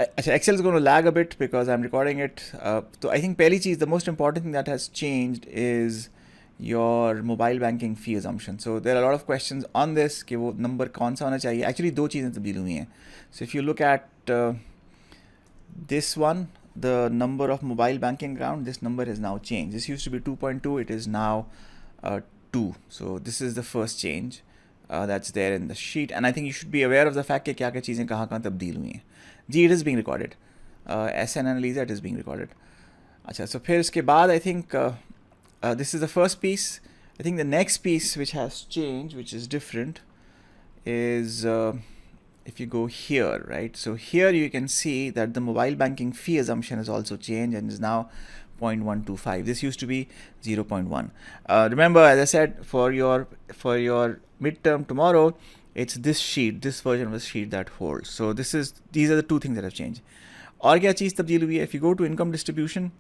अच्छा, Excel is going to lag a bit because I'm recording it. So I think पहली चीज़, the most important thing that has changed is your mobile banking fee assumption. So there are a lot of questions on this कि वो number कौन सा होना चाहिए. Actually दो चीज़ें तब्दील हुई हैं. So if you look at this one, the number of mobile banking account, this number has now changed. This used to be 2.2, it is now 2. So this is the first change that's there in the sheet, and I think you should be aware of the fact कि क्या क्या चीज़ें कहाँ कहाँ तब्दील हुई हैं. जी, it is being recorded. SN Analyzer, it is being recorded. अच्छा, so फिर इसके बाद I think this is the first piece. I think the next piece which has changed, which is different, is if you go here, right? So here you can see that the mobile banking fee assumption has also changed and is now 0.125. This used to be 0.1. Remember, as I said, for your midterm tomorrow, it's this sheet, this version of the sheet that holds. So these are the two things that have changed. और क्या चीज़ तब्दील हुई है? If you go to income distribution,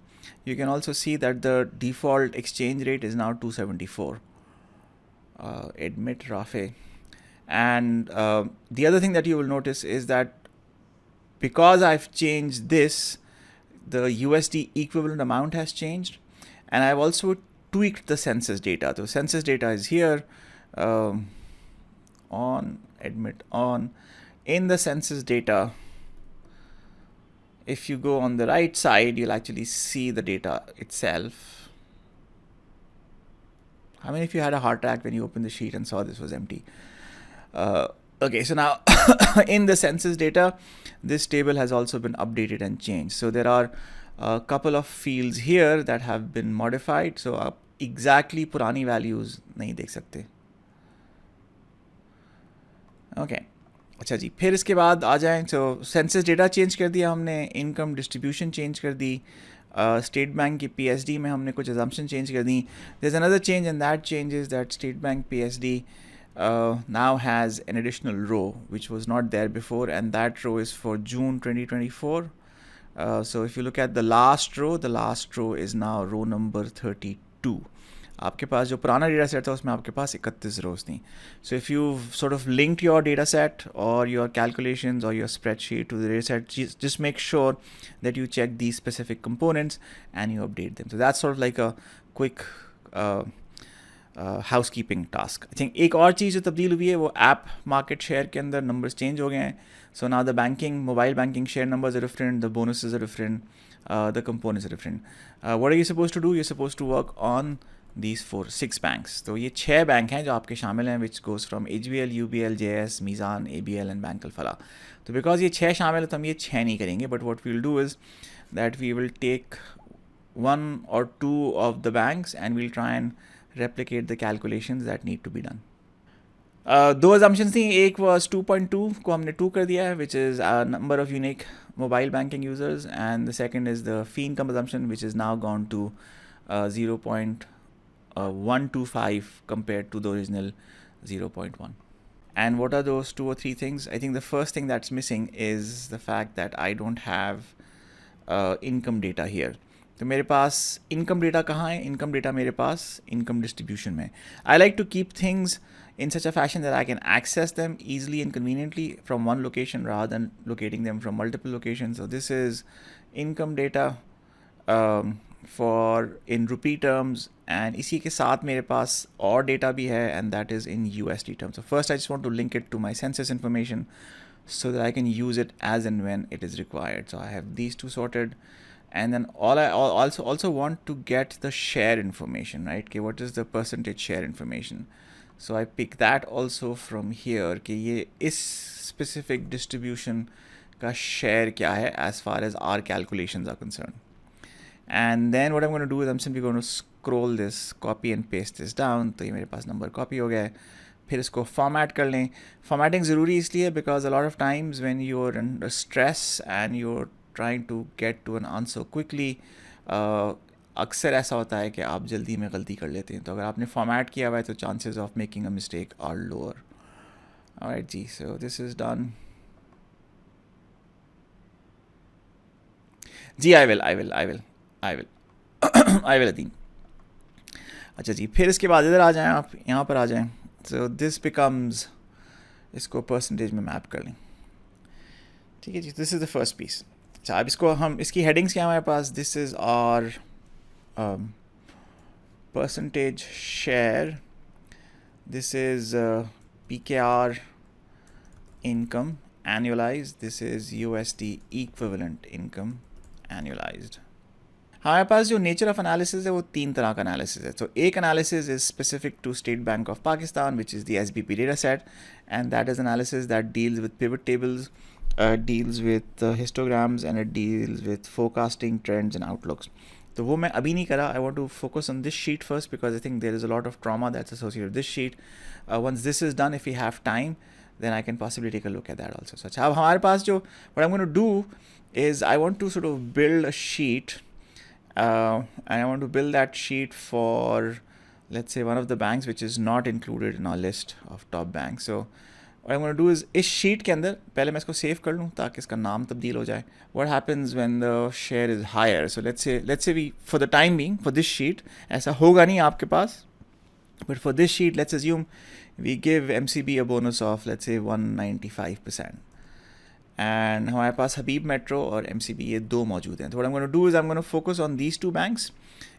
you can also see that the default exchange rate is now 274. Admit Rafe. And the other thing that you will notice is that because I've changed this, the USD equivalent amount has changed, and I've also tweaked the census data. So census data is here, on, admit on. In the census data, if you go on the right side, you'll actually see the data itself. I mean, if you had a heart attack when you opened the sheet and saw this was empty. Okay, so now in the census data, this table has also been updated and changed. So there are a couple of fields here that have been modified. So आप exactly पुरानी values नहीं देख सकते. Okay. अच्छा जी, फिर इसके बाद आ जाएं. तो सेंसस डेटा चेंज कर दिया हमने, इनकम डिस्ट्रीब्यूशन चेंज कर दी, स्टेट बैंक की पीएसडी में हमने कुछ अजम्पशन चेंज कर दी. There is another change and that change is that State Bank PSD now has an additional row which was not there before, and that row is for June 2024. So if you look at the last row is now row number 32. आपके पास जो पुराना data set था उसमें आपके पास 31 रोज थी. So if you sort of linked your data set or your calculations or your spreadsheet to the data set, just make sure that you check these specific components and you update them. So that's sort of like a quick housekeeping task. I think एक और चीज़ जो तब्दील हुई है वो app market share के अंदर numbers change हो गए हैं. So now the banking mobile banking share numbers are different, the bonuses are different, the components are different. What are you suppose to do? You suppose to work on these 6 banks. तो ये 6 bank हैं जो आपके शामिल हैं, which goes from HBL, UBL, JS, Meezan, ABL and bank Alfalah. तो because ये 6 शामिल है तो हम ये 6 नहीं करेंगे, but what we'll do is that we will take 1 or 2 of the banks and we'll try and replicate the calculations that need to be done. दो assumptions थी. एक was 2.2 को हमने 2 कर दिया है, which is a number of unique mobile banking users, and the second is the fee income assumption, which is now gone to 0.125 compared to the original 0.1. And what are those 2 or 3 things? I think the first thing that's missing is the fact that I don't have income data here. तो मेरे पास income data कहाँ है? Income data मेरे पास income distribution में. I like to keep things in such a fashion that I can access them easily and conveniently from one location rather than locating them from multiple locations. So this is income data for in rupee terms, and इसी के साथ मेरे पास और data भी है, and that is in USD terms. So first I just want to link it to my census information so that I can use it as and when it is required. So I have these two sorted. And then I also want to get the share information, right? Okay, what is the percentage share information? So I pick that also from here कि ये इस specific distribution का share क्या है as far as our calculations are concerned. And then what I'm going to do is I'm simply going to scroll this, copy and paste this down. तो ये मेरे पास number copy हो गया है. फिर इसको format कर लें. Formatting ज़रूरी इसलिए because a lot of times when you're under stress and you're trying to get to an answer quickly, अक्सर ऐसा होता है कि आप जल्दी में गलती कर लेते हैं. तो अगर आपने फॉर्मेट किया हुआ है तो chances of making a mistake are lower. Alright जी, सो दिस इज़ डन. जी, आई विल अदीन. अच्छा जी, फिर इसके बाद इधर आ जाएं, आप यहाँ पर आ जाएं. सो दिस बिकम्स, इसको परसेंटेज में मैप कर लें. ठीक है जी, this is the first piece. अच्छा, अब इसको हम, इसकी हेडिंग्स क्या है हमारे पास. This is our percentage share. This is PKR income annualized. This is USD equivalent income annualized. हमारे पास जो नेचर ऑफ एनालिसिस है वो तीन तरह का एनालिसिस है. तो एक analysis is specific to State Bank of Pakistan which is the SBP data set, and that is analysis that deals with pivot tables, deals with histograms, and it deals with forecasting trends and outlooks. तो वो मैं अभी नहीं करा. I want to focus on this sheet first because I think there is a lot of trauma that's associated with this sheet. Once this is done, if you have time, then I can possibly take a look at that also. So अच्छा, अब हमारे पास जो what I'm going to do is I want to sort of build a sheet, and I want to build that sheet for, let's say, one of the banks which is not included in our list of top banks. So what I'm going to do is इस sheet के अंदर पहले मैं इसको save कर लूँ ताकि इसका नाम तब्दील हो जाए. What happens when the share is higher? So let's say we, for the time being, for this sheet, ऐसा होगा नहीं आपके पास, but for this sheet, let's assume we give MCB a bonus of, let's say, 195%. And हमारे पास हबीब metro और MCB ये दो मौजूद हैं. So what I'm going to do is I'm going to focus on these two banks.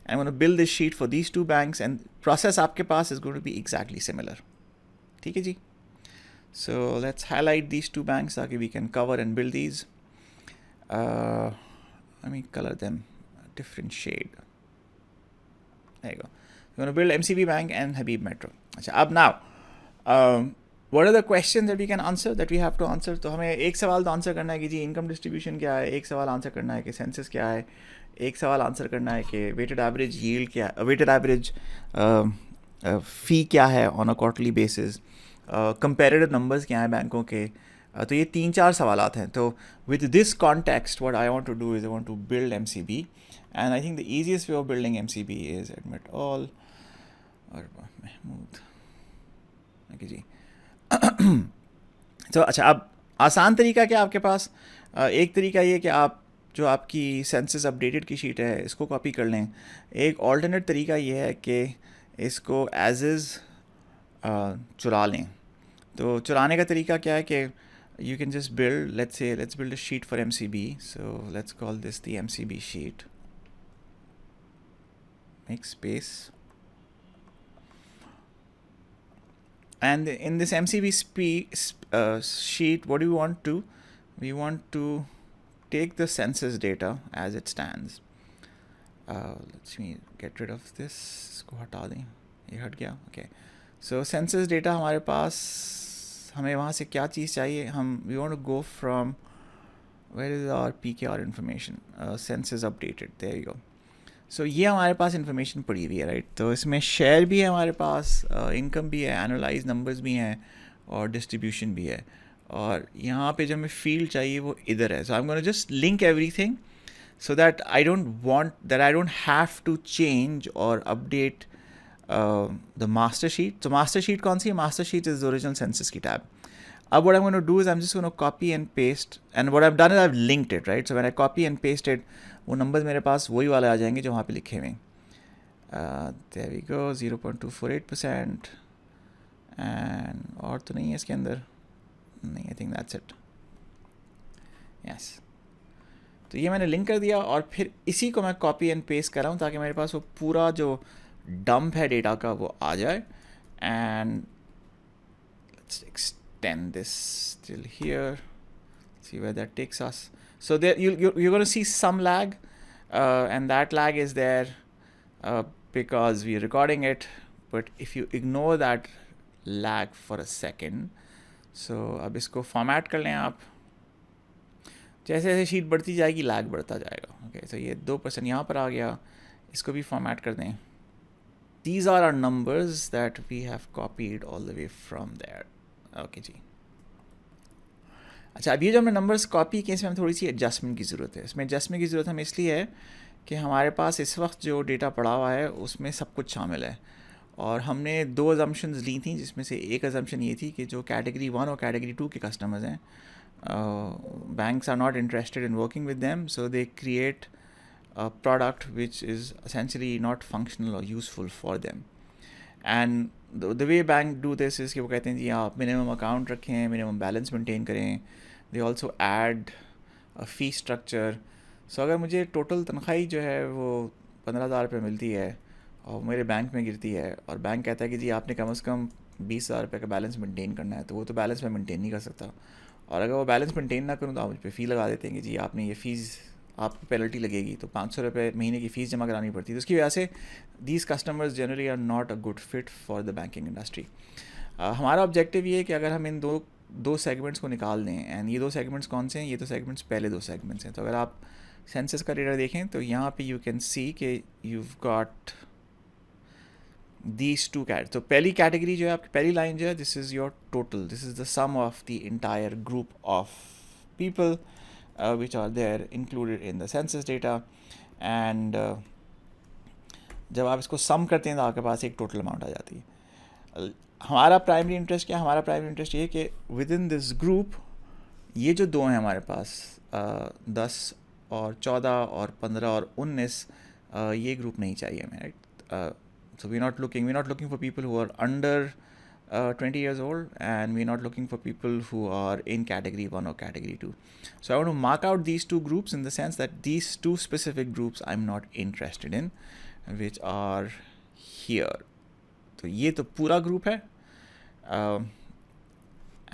I'm going to build this sheet for these two banks, and process आपके पास is going to be exactly similar. ठीक है जी. So let's highlight these two banks ताकि we can cover and build these. Let me color them a different shade. There you go. We're going to build MCB Bank and Habib Metro. अच्छा, अब now, what are the questions that we can answer, that we have to answer? तो हमें एक सवाल तो answer करना है कि जी इनकम डिस्ट्रीब्यूशन क्या है, एक सवाल आंसर करना है कि सेंसस क्या है, एक सवाल आंसर करना है कि वेटेड एवरेज यील्ड क्या, वेटेड एवरेज फ़ी क्या है on a quarterly basis, comparative numbers क्या हैं बैंकों के. तो ये तीन चार सवालात हैं. तो with this context what I want to do is I want to build MCB, and I think the easiest way of building MCB is admit all और महमूद. ओके जी. तो अच्छा, अब आसान तरीका क्या आपके पास, एक तरीका ये कि आप जो आपकी सेंसस अपडेटेड की शीट है इसको कॉपी कर लें. एक ऑल्टरनेट तरीका ये है कि इसको एज इज़ चुरा लें. तो चुराने का तरीका क्या है कि you can just build, let's build a sheet for MCB. So let's call this the MCB sheet. Make space. And in this MCB sheet, what do we want to? We want to take the census data as it stands. Let me get rid of this. इसको हटा दें, ये हट गया. Okay. So census data हमारे पास, हमें वहाँ से क्या चीज़ चाहिए. हम we want to go from, where is our PKR information, census updated, there you go. So ये हमारे पास इन्फॉर्मेशन पड़ी हुई है, राइट. तो इसमें शेयर भी है हमारे पास, इनकम भी है, एनुअलाइज नंबर्स भी हैं, और डिस्ट्रीब्यूशन भी है. और यहाँ पे जो हमें फील्ड चाहिए वो इधर है. So I am gonna just link everything so that I don't have to change or update the master sheet. So master sheet कौन सी है? Master sheet is the original census की tab. अब what I'm going to do is I'm just going to copy and paste, and what I've done is I've linked it, right? So when I copy and paste it, वो numbers मेरे पास वही वाले आ जाएंगे जो वहाँ पे लिखे हुए हैं. There we go, 0.248%. and और तो नहीं है इसके अंदर, नहीं, I think that's it. Yes. तो ये मैंने लिंक कर दिया, और फिर इसी को मैं कॉपी एंड पेस्ट कर रहा हूँ ताकि मेरे पास वो पूरा जो डंप है डेटा का वो आ जाए. And let's extend this till here, see where that takes us. So there you're going to see some lag, and that lag is there because we are recording it. But if you ignore that lag for a second, so अब इसको format कर लें आप. जैसे जैसे sheet बढ़ती जाएगी lag बढ़ता जाएगा. ओके, तो ये 2% यहाँ पर आ गया, इसको भी फॉर्मेट कर दें. These are are numbers that we have copied all the way from there. Okay जी. अच्छा, अब ये जो हमने नंबर्स कॉपी किए इसमें हमें थोड़ी सी एडजस्टमेंट की ज़रूरत है. इसमें एडजस्टमेंट की ज़रूरत हमें इसलिए है कि हमारे पास इस वक्त जो डेटा पड़ा हुआ है उसमें सब कुछ शामिल है, और हमने दो अजम्पशंस ली थी, जिसमें से एक अजम्पशन ये थी कि जो कैटेगरी 1 और कैटेगरी 2 के कस्टमर्स हैं, banks are not interested in working with them, so they create a product which is essentially not functional or useful for them. And the way bank do this is कि वो कहते हैं जी आप minimum account रखें, minimum balance maintain करें, they also add a fee structure. So अगर मुझे टोटल तनख्वाही जो है वो 15,000 रुपये मिलती है और मेरे बैंक में गिरती है और बैंक कहता है कि जी आपने कम से कम 20,000 रुपये का बैलेंस मेंटेन करना है, तो वो तो बैलेंस मैं मेंटेन नहीं कर सकता. और अगर वो बैलेंस मेंटेन ना करूँ तो आप मुझ पर फ़ी लगा देते हैं कि जी आपने ये फ़ीस, आपको पेनल्टी लगेगी, तो 500 रुपये महीने की फ़ीस जमा करानी पड़ती है. तो उसकी वजह से these customers generally are not a good fit for the banking industry. हमारा ऑब्जेक्टिव ये है कि अगर हम इन दो सेगमेंट्स को निकाल दें, एंड ये दो सेगमेंट्स कौन से हैं, ये तो सेगमेंट्स पहले दो सेगमेंट्स हैं. तो अगर आप सेंसस का डेटा देखें तो यहाँ पे यू कैन सी कि you've got these two categories. तो पहली कैटेगरी जो है आपकी पहली लाइन जो है, this is your total, this is the sum of the entire group of people which are there included in the census data. and जब आप इसको सम करते हैं तो आपके पास एक टोटल अमाउंट आ जाती है. हमारा प्राइमरी इंटरेस्ट क्या है? हमारा प्राइमरी इंटरेस्ट ये है कि विद इन दिस ग्रुप ये जो दो हैं हमारे पास 10 और 14 और 15 और 19, ये ग्रुप नहीं चाहिए हमें, right. So we not looking for people who are under 20 years old, and we're not looking for people who are in category 1 or category 2. So I want to mark out these two groups in the sense that these two specific groups I'm not interested in, which are here. तो ये तो पूरा group है.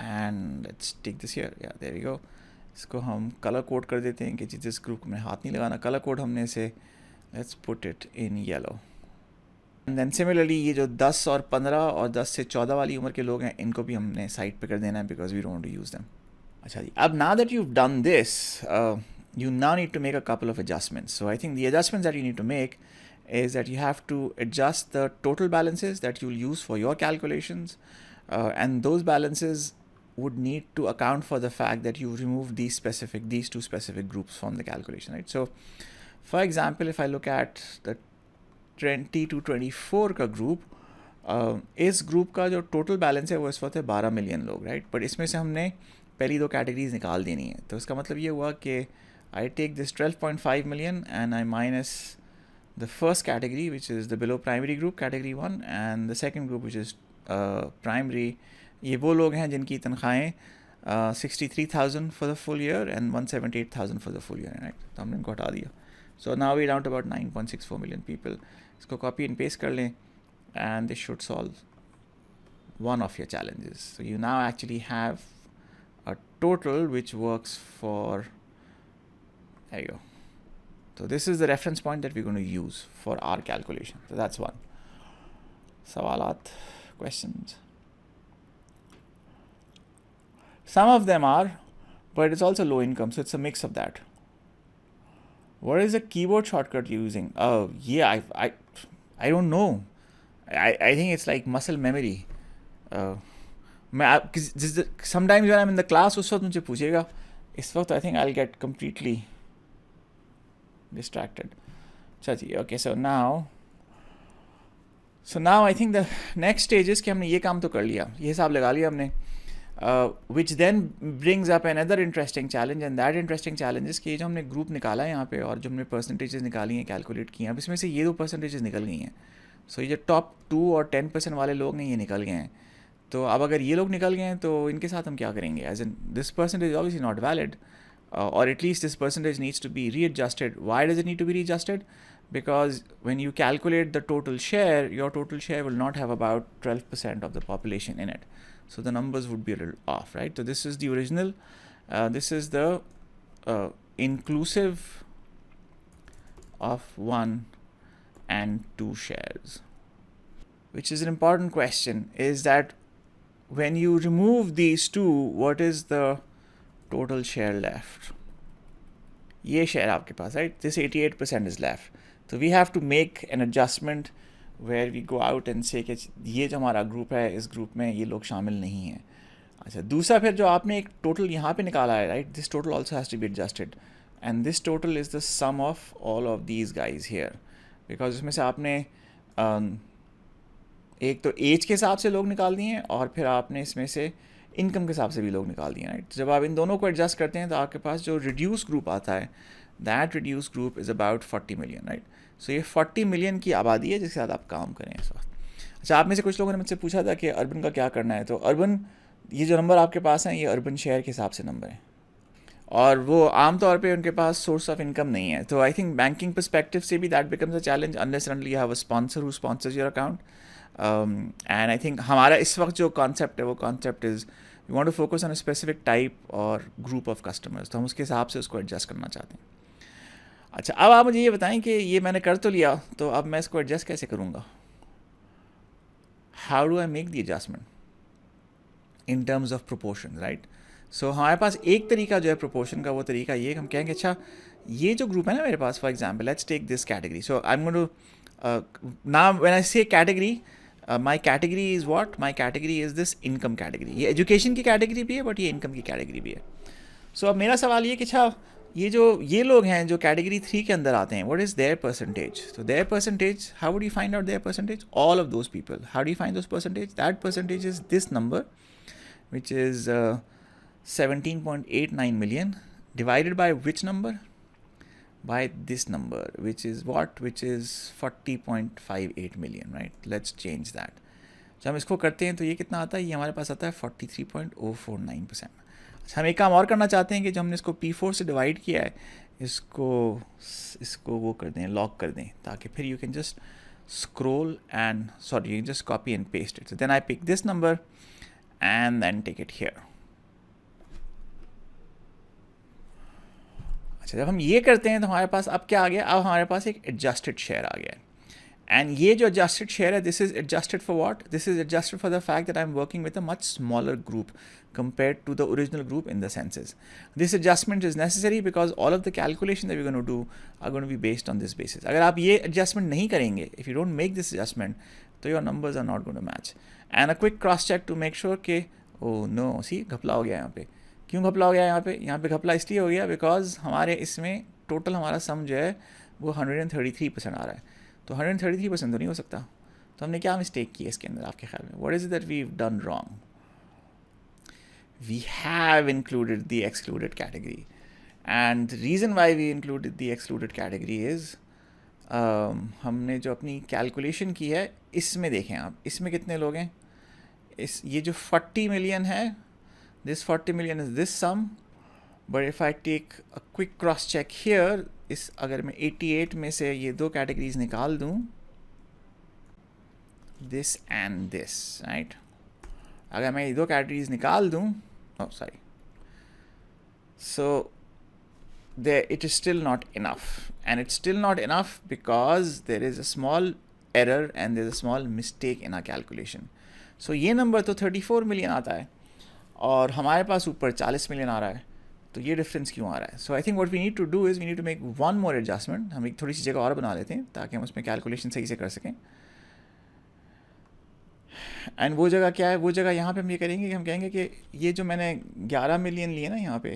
And let's take this here. Yeah, there we go. इसको हम colour code कर देते हैं कि जिस ग्रुप में हाथ नहीं लगाना. कलर कोड हमने इसे let's put it in yellow. And then similarly ये जो 10 और 15 और 10 से 14 वाली उम्र के लोग हैं, इनको भी हमने साइड पे कर देना है because we don't want to use them. अच्छा जी, अब now that you've done this, you now need to make a couple of adjustments. So I think the adjustments that you need to make is that you have to adjust the total balances that you'll use for your calculations, and those balances would need to account for the fact that you remove these two specific groups from the calculation, right? So for example, if I look at the 20 to 24 का group, इस group का जो total balance है वो इस वक्त है 12 million लोग, राइट. बट इसमें से हमने पहली दो कैटेगरीज निकाल देनी है. तो इसका मतलब ये हुआ कि I take this 12.5 million and I minus the first category which is the below primary group category 1, and the second group which is primary. ये वो लोग हैं जिनकी तनख्वाहें 63,000 for the full year and 178,000 for the full year, right. तो हमने इनको हटा दिया. So now we're down to about 9.64 million people. इसको copy and paste कर लें, and this should solve one of your challenges. So you now actually have a total which works for, there you go. So this is the reference point that we're going to use for our calculation. So that's one. Sawalat, questions? Some of them are, but it's also low income, so it's a mix of that. What is the keyboard shortcut you're using? Oh, yeah, I don't know. I think it's like muscle memory. Sometimes when I'm in the class, उस वक्त मुझे पूछेगा. इस वक्त I think I'll get completely distracted. अच्छा जी, okay, so now I think the next stage is कि हमने ये काम तो कर लिया, ये हिसाब लगा लिया हमने. Which then brings up another interesting challenge, and that interesting challenge is कि जो हमने ग्रुप निकाला है यहाँ पे और जो हमने परसेंटेजेस निकाली हैं, कैलकुलेट किए हैं, अब इसमें से ये दो परसेंटेजेस निकल गई हैं. सो ये जो टॉप 2 और 10% वाले लोग हैं ये निकल गए हैं. तो अब अगर ये लोग निकल गए हैं तो इनके साथ हम क्या करेंगे? As in this percentage obviously not valid, और at least this percentage needs to be readjusted. Why does it need to be readjusted? Because when you calculate the total share, your total share will not have about 12% of the population in it. So the numbers would be a little off, right? So this is the original. This is the inclusive of 1 and 2 shares, which is an important question, is that when you remove these two, what is the total share left? ये share आपके पास, right? This 88% is left. So we have to make an adjustment where we go out and say कि ये जो हमारा group है, इस group में ये लोग शामिल नहीं हैं. अच्छा, दूसरा फिर जो आपने एक टोटल यहाँ पे निकाला है, right, this total also has to be adjusted, and this total is the sum of all of these guys here. Because उसमें से आपने एक तो एज के हिसाब से लोग निकाल दिए हैं और फिर आपने इसमें से इनकम के हिसाब से भी लोग निकाल दिए, राइट. जब आप इन दोनों को एडजस्ट करते हैं तो आपके पास जो रिड्यूस ग्रुप आता है, that reduce group is about 40 million, right. So ये 40 मिलियन की आबादी है जिसके साथ आप काम करें इस वक्त. अच्छा, आप में से कुछ लोगों ने मुझसे पूछा था कि अर्बन का क्या करना है. तो अर्बन, ये जो नंबर आपके पास हैं ये अर्बन शेयर के हिसाब से नंबर है, और वो आम तौर पे उनके पास सोर्स ऑफ इनकम नहीं है. तो आई थिंक बैंकिंग पर्सपेक्टिव से भी that becomes a challenge unless and you have a sponsor who sponsors your account. And I think हमारा इस वक्त जो कॉन्सेप्ट है वो concept is we want to focus on a specific type और group of customers. तो हम उसके हिसाब से उसको एडजस्ट करना चाहते हैं. अच्छा, अब आप मुझे ये बताएं कि ये मैंने कर तो लिया, तो अब मैं इसको एडजस्ट कैसे करूँगा? How do I make the adjustment in terms of proportion, right? So हमारे पास एक तरीका जो है प्रोपोर्शन का, वो तरीका ये हम कहेंगे अच्छा ये जो ग्रुप है ना मेरे पास, for example let's take this category. So I am going to now when I say category, my category is what? My category is this income category. ये एजुकेशन की कैटेगरी भी है बट ये इनकम की कैटेगरी भी है. सो अब मेरा सवाल ये कि अच्छा ये लोग हैं जो कैटेगरी 3 के अंदर आते हैं, व्हाट इज़ देयर परसेंटेज? तो their percentage, how would you find out their percentage? All of those people, how do you find those percentage? That percentage is this number which is 17.89 million divided by which number? By this number, which is what? Which is 40.58 million, right? Let's change that. जब हम इसको करते हैं तो ये कितना आता है? ये हमारे पास आता है 43.049%. अच्छा, हम एक काम और करना चाहते हैं कि जो हमने इसको P4 से डिवाइड किया है इसको वो कर दें, लॉक कर दें, ताकि फिर you can just scroll and sorry you just copy and paste it. So then I pick this number and then take it here. अच्छा, जब हम ये करते हैं तो हमारे पास अब क्या आ गया? अब हमारे पास एक एडजस्टेड शेयर आ गया है. एंड ये जो एडजस्टेड शेयर है, this is adjusted for what? This is adjusted for the fact that I am working with a much smaller group compared to the original group in the census. This adjustment is necessary because all of the calculation that we're going to do are going to be based on this basis. अगर आप ये adjustment नहीं करेंगे, if you don't make this adjustment, तो your numbers are not going to match. And a quick cross check to make sure कि oh no, see घपला हो गया यहाँ पे. क्यों घपला हो गया यहाँ पे? यहाँ पे घपला इसलिए हो गया बिकॉज हमारे इसमें टोटल हमारा सम जो है वो 133% आ रहा है. तो 133% तो नहीं हो सकता. तो हमने क्या मिस्टेक की है इसके अंदर आपके ख्याल में? What is it that we have done wrong? We have included the excluded category, and the reason why we included the excluded category is हमने जो अपनी कैलकुलेशन की है इसमें देखें आप, इसमें कितने लोग हैं? ये जो 40 million है, this 40 million is this sum, but if I take a quick cross check here, अगर मैं 88 में से ये दो कैटेगरीज निकाल दूँ, this and this, right? अगर मैं ये दो कैटेगरीज निकाल दूँ, so it is still not enough, and it's still not enough because there is a small error and there is a small mistake in our calculation. So ये number तो 34 million आता है और हमारे पास ऊपर 40 million आ रहा है, तो ये डिफरेंस क्यों आ रहा है? So I think what we need to do is we need to make one more adjustment. हम एक थोड़ी सी जगह और बना लेते हैं ताकि हम उसमें कैलकुलेशन सही से कर सकें. एंड वो जगह क्या है? वो जगह यहाँ पे हम ये करेंगे कि हम कहेंगे कि ये जो मैंने 11 मिलियन लिए ना यहाँ पे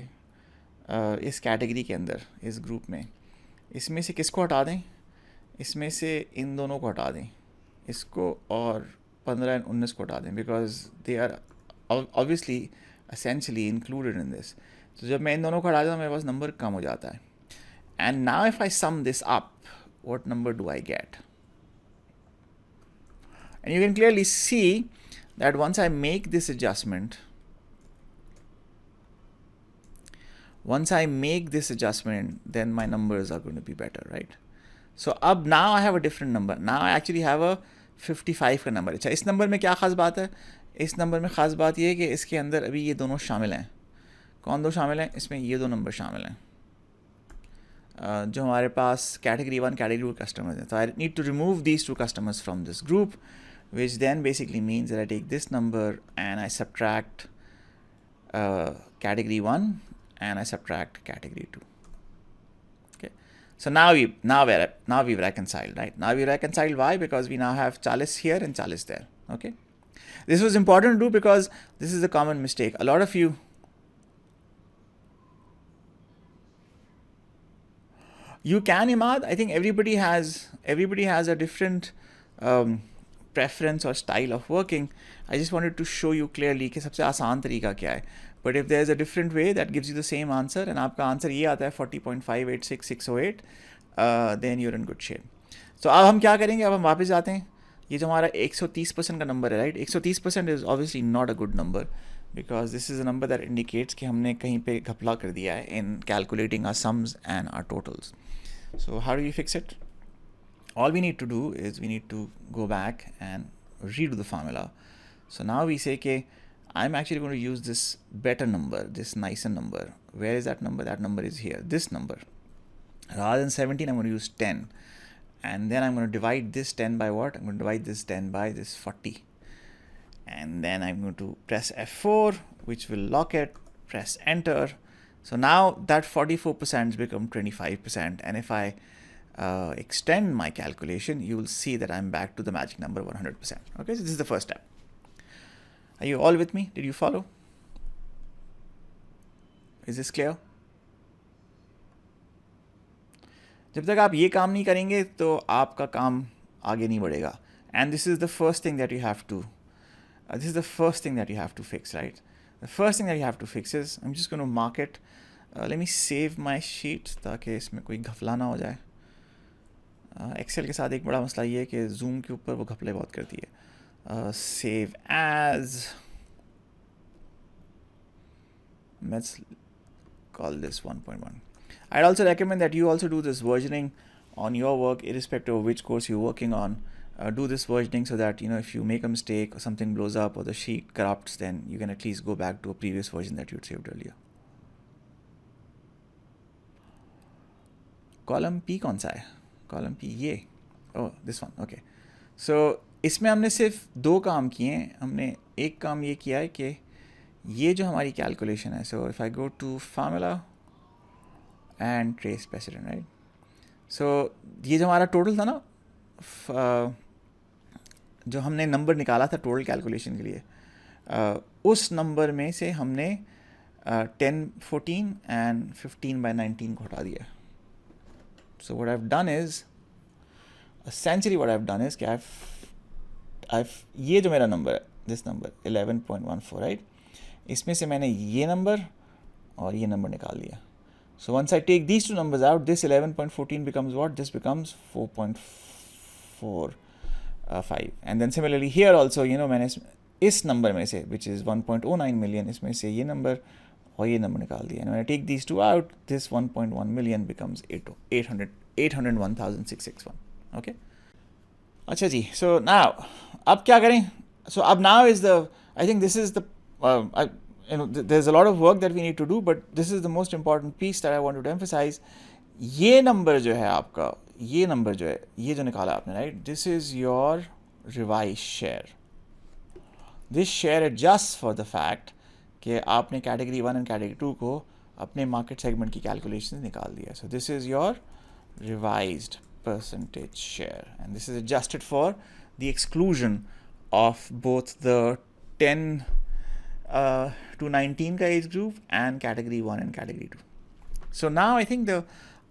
इस कैटेगरी के अंदर, इस ग्रुप में, इसमें से किसको हटा दें? इसमें से इन दोनों को हटा दें, इसको और 15 और 19 को हटा दें, because they are obviously essentially included in this. तो जब मैं इन दोनों को हटा देता हूँ मेरे पास नंबर कम हो जाता है. And now if I sum this up, what number do I get? And you can clearly see that once I make this adjustment, then my numbers are going to be better, right? So अब now I have a different number. Now I actually have a 55 का number. अच्छा, इस number में क्या ख़ास बात है? इस नंबर में ख़ास बात ये है कि इसके अंदर अभी ये दोनों शामिल हैं. कौन दो शामिल हैं? इसमें ये दो नंबर शामिल हैं जो हमारे पास कैटेगरी 1 कैटेगरी 2 कस्टमर्स हैं. तो I need to remove these 2 customers from this group, which then basically means that I take this number and I subtract category 1 and I subtract category 2. Okay, so now we've reconciled, right? Now we reconciled. Why? Because we now have 40 here and 40 there. Okay, this was important to do because this is a common mistake. A lot of you can, Imad. I think everybody has a different preference or style of working. I just wanted to show you clearly कि सबसे आसान तरीका क्या है. But if there is a different way that gives you the same answer and आपका answer ये आता है 40.586608, then you're in good shape. So अब हम क्या करेंगे? अब हम वापस जाते हैं. ये जो हमारा 130% का नंबर है, right? 130% is obviously not a good number. because this is a number that indicates कि हमने कहीं पे घपला कर दिया है in calculating our sums and our totals. So how do you fix it? All we need to do is we need to go back and redo the formula. So now we say कि I'm actually going to use this better number, this nicer number. Where is that number? That number is here, this number. Rather than 17, I'm going to use 10. And then I'm going to divide this 10 by what? I'm going to divide this 10 by this 40. And then I'm going to press F4, which will lock it, press enter. So now that 44% has become 25. And if I extend my calculation, you will see that I'm back to the magic number 100%. Okay, so this is the first step. Are you all with me? Did you follow? Is this clear? जब तक आप ये काम नहीं करेंगे तो आपका काम आगे नहीं बढ़ेगा. And this is the first thing that you have to fix, right? The first thing that you have to fix is, I'm just going to mark it. Let me save my sheet ताकि इसमें कोई घपला ना हो जाए. Excel के साथ एक बड़ा मसला ये है कि जूम के ऊपर वो घपले बहुत करती है. Save as, let's call this 1.1. I'd also recommend that you also do this versioning on your work, irrespective of which course you're working on. Do this versioning so that, if you make a mistake or something blows up or the sheet corrupts, then you can at least go back to a previous version that you'd saved earlier. Column P कौन सा है? Column P ये. Oh, this one. Okay. So इसमें हमने सिर्फ दो काम किए हैं. हमने एक काम ये किया है कि ये जो हमारी कैलकुलेशन है. So if I go to formula and trace precedent, right? So ये जो हमारा टोटल था ना, जो हमने नंबर निकाला था टोटल कैलकुलेशन के लिए, उस नंबर में से हमने 10, 14 and 15 by 19 को हटा दिया. So what I've done is, essentially what I've done is कि I've ये जो मेरा नंबर है, this number 11.14, right? इसमें से मैंने ये नंबर और ये नंबर निकाल लिया. So once I take these two numbers out, this 11.14 becomes what? This becomes 4.45. And then similarly here also, मैंने इस नंबर में से, which is 1.09 million, इसमें से ये नंबर और ये नंबर निकाल दिया. And when I take these two out, this 1.1 million becomes 801,661. Okay? अच्छा जी. So now, अब क्या करें? So अब now is I think this is the, there's a lot of work that we need to do, but this is the most important piece that I wanted to emphasize. ये number जो है आपका, ये number जो है, ये जो निकाला आपने, right? This is your revised share. This share adjusts for the fact कि आपने category 1 and category 2 को अपने market segment की calculations निकाल दिया. So this is your revised percentage share, and this is adjusted for the exclusion of both the 10 to 19 का age group and category 1 and category 2. So now I think the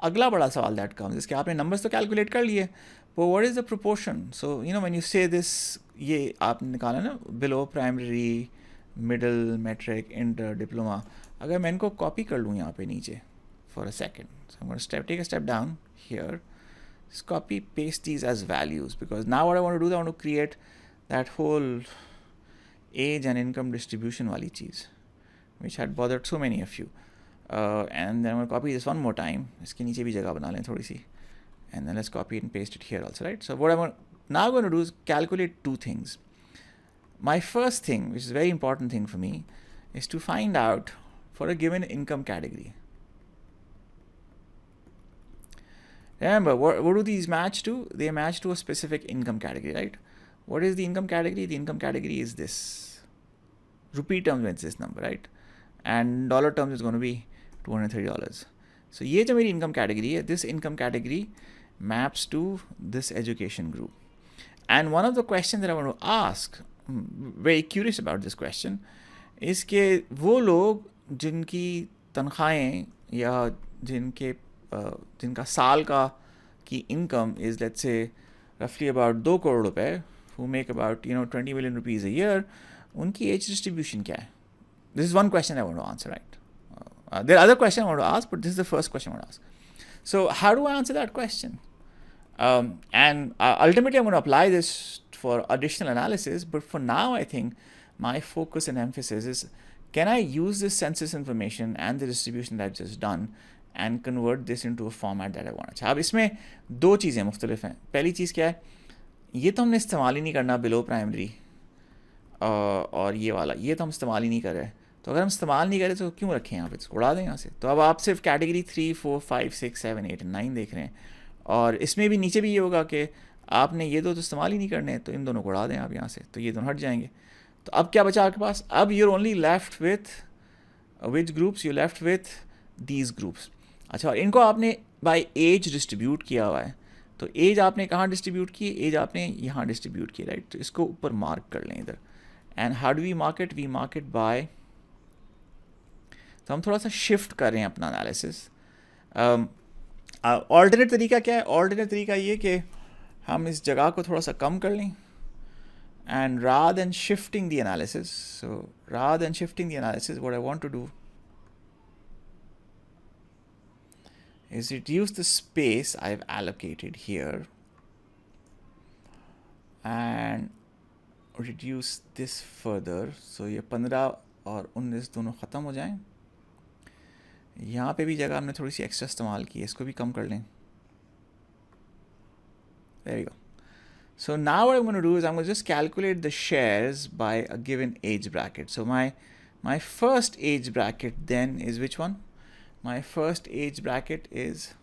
अगला बड़ा सवाल that comes is कि आपने numbers तो calculate कर लिए, but what is the proportion? So when you say this, ये आपने निकाला ना, below primary, middle, metric, inter, diploma. अगर मैं इनको copy कर लूँ यहाँ पे नीचे for a second, so I'm going to take a step down here, just copy paste these as values, because now what I want to do is I want to create that whole age and income distribution wali cheese, which had bothered so many of you. And then I'm going to copy this one more time. इसके नीचे भी जगह बना लें थोड़ी सी. And then let's copy it and paste it here also, right? So what I'm now going to do is calculate two things. My first thing, which is a very important thing for me, is to find out for a given income category. Remember, what do these match to? They match to a specific income category, right? What is the income category? The income category is this. Rupee terms it's this number, right? And dollar terms is going to be $230. So ये जो मेरी income category है, this income category maps to this education group. And one of the questions that I want to ask, very curious about this question, is कि वो लोग जिनकी तनख्वाहें या जिनका साल का की income is, let's say, roughly about 2 crore रुपए, who make about 20 million rupees a year, उनकी age distribution क्या है? This is one question I want to answer, right? There are other questions I want to ask, but this is the first question I want to ask. So how do I answer that question? And ultimately I'm going to apply this for additional analysis, but for now I think my focus and emphasis is can I use this census information and the distribution that I've just done and convert this into a format that I want? अच्छा, अब इसमें दो चीज़ें मुख्तलिफ हैं. पहली चीज़ क्या है, ये तो हमने इस्तेमाल ही नहीं करना बिलो प्राइमरी, और ये वाला ये तो हम इस्तेमाल ही नहीं कर रहे. तो अगर हम इस्तेमाल नहीं करें तो क्यों रखें यहाँ पे, इसको उड़ा दें यहाँ से. तो अब आप सिर्फ कैटेगरी 3, 4, 5, 6, 7, 8 और 9 देख रहे हैं, और इसमें भी नीचे भी ये होगा कि आपने ये दो तो इस्तेमाल ही नहीं करने, तो इन दोनों को उड़ा दें आप यहाँ से, तो ये दोनों हट जाएंगे. तो अब क्या बचा आपके पास, अब you're only left with which groups, you left with these groups. अच्छा, और इनको आपने बाय एज डिस्ट्रीब्यूट किया हुआ है. तो एज आपने कहाँ डिस्ट्रीब्यूट की, एज आपने यहाँ डिस्ट्रीब्यूट की, राइट. तो इसको ऊपर मार्क कर लें इधर. And how do we mark it, we mark it by, तो हम थोड़ा सा शिफ्ट कर रहे हैं अपना एनालिसिस. ऑल्टरनेट तरीका क्या है, ऑल्टरनेट तरीका ये कि हम इस जगह को थोड़ा सा कम कर लें, and rather than shifting the analysis, what I want to do is reduce the space I've allocated here and reduce this further. So ये 15 और 19 दोनों ख़त्म हो जाएं. यहाँ पे भी जगह हमने थोड़ी सी एक्स्ट्रा इस्तेमाल की है, इसको भी कम कर लें. There we go. So now what I'm going to do is I'm going to just calculate the shares by a given age bracket. So my first age bracket then is which one? My first age bracket is,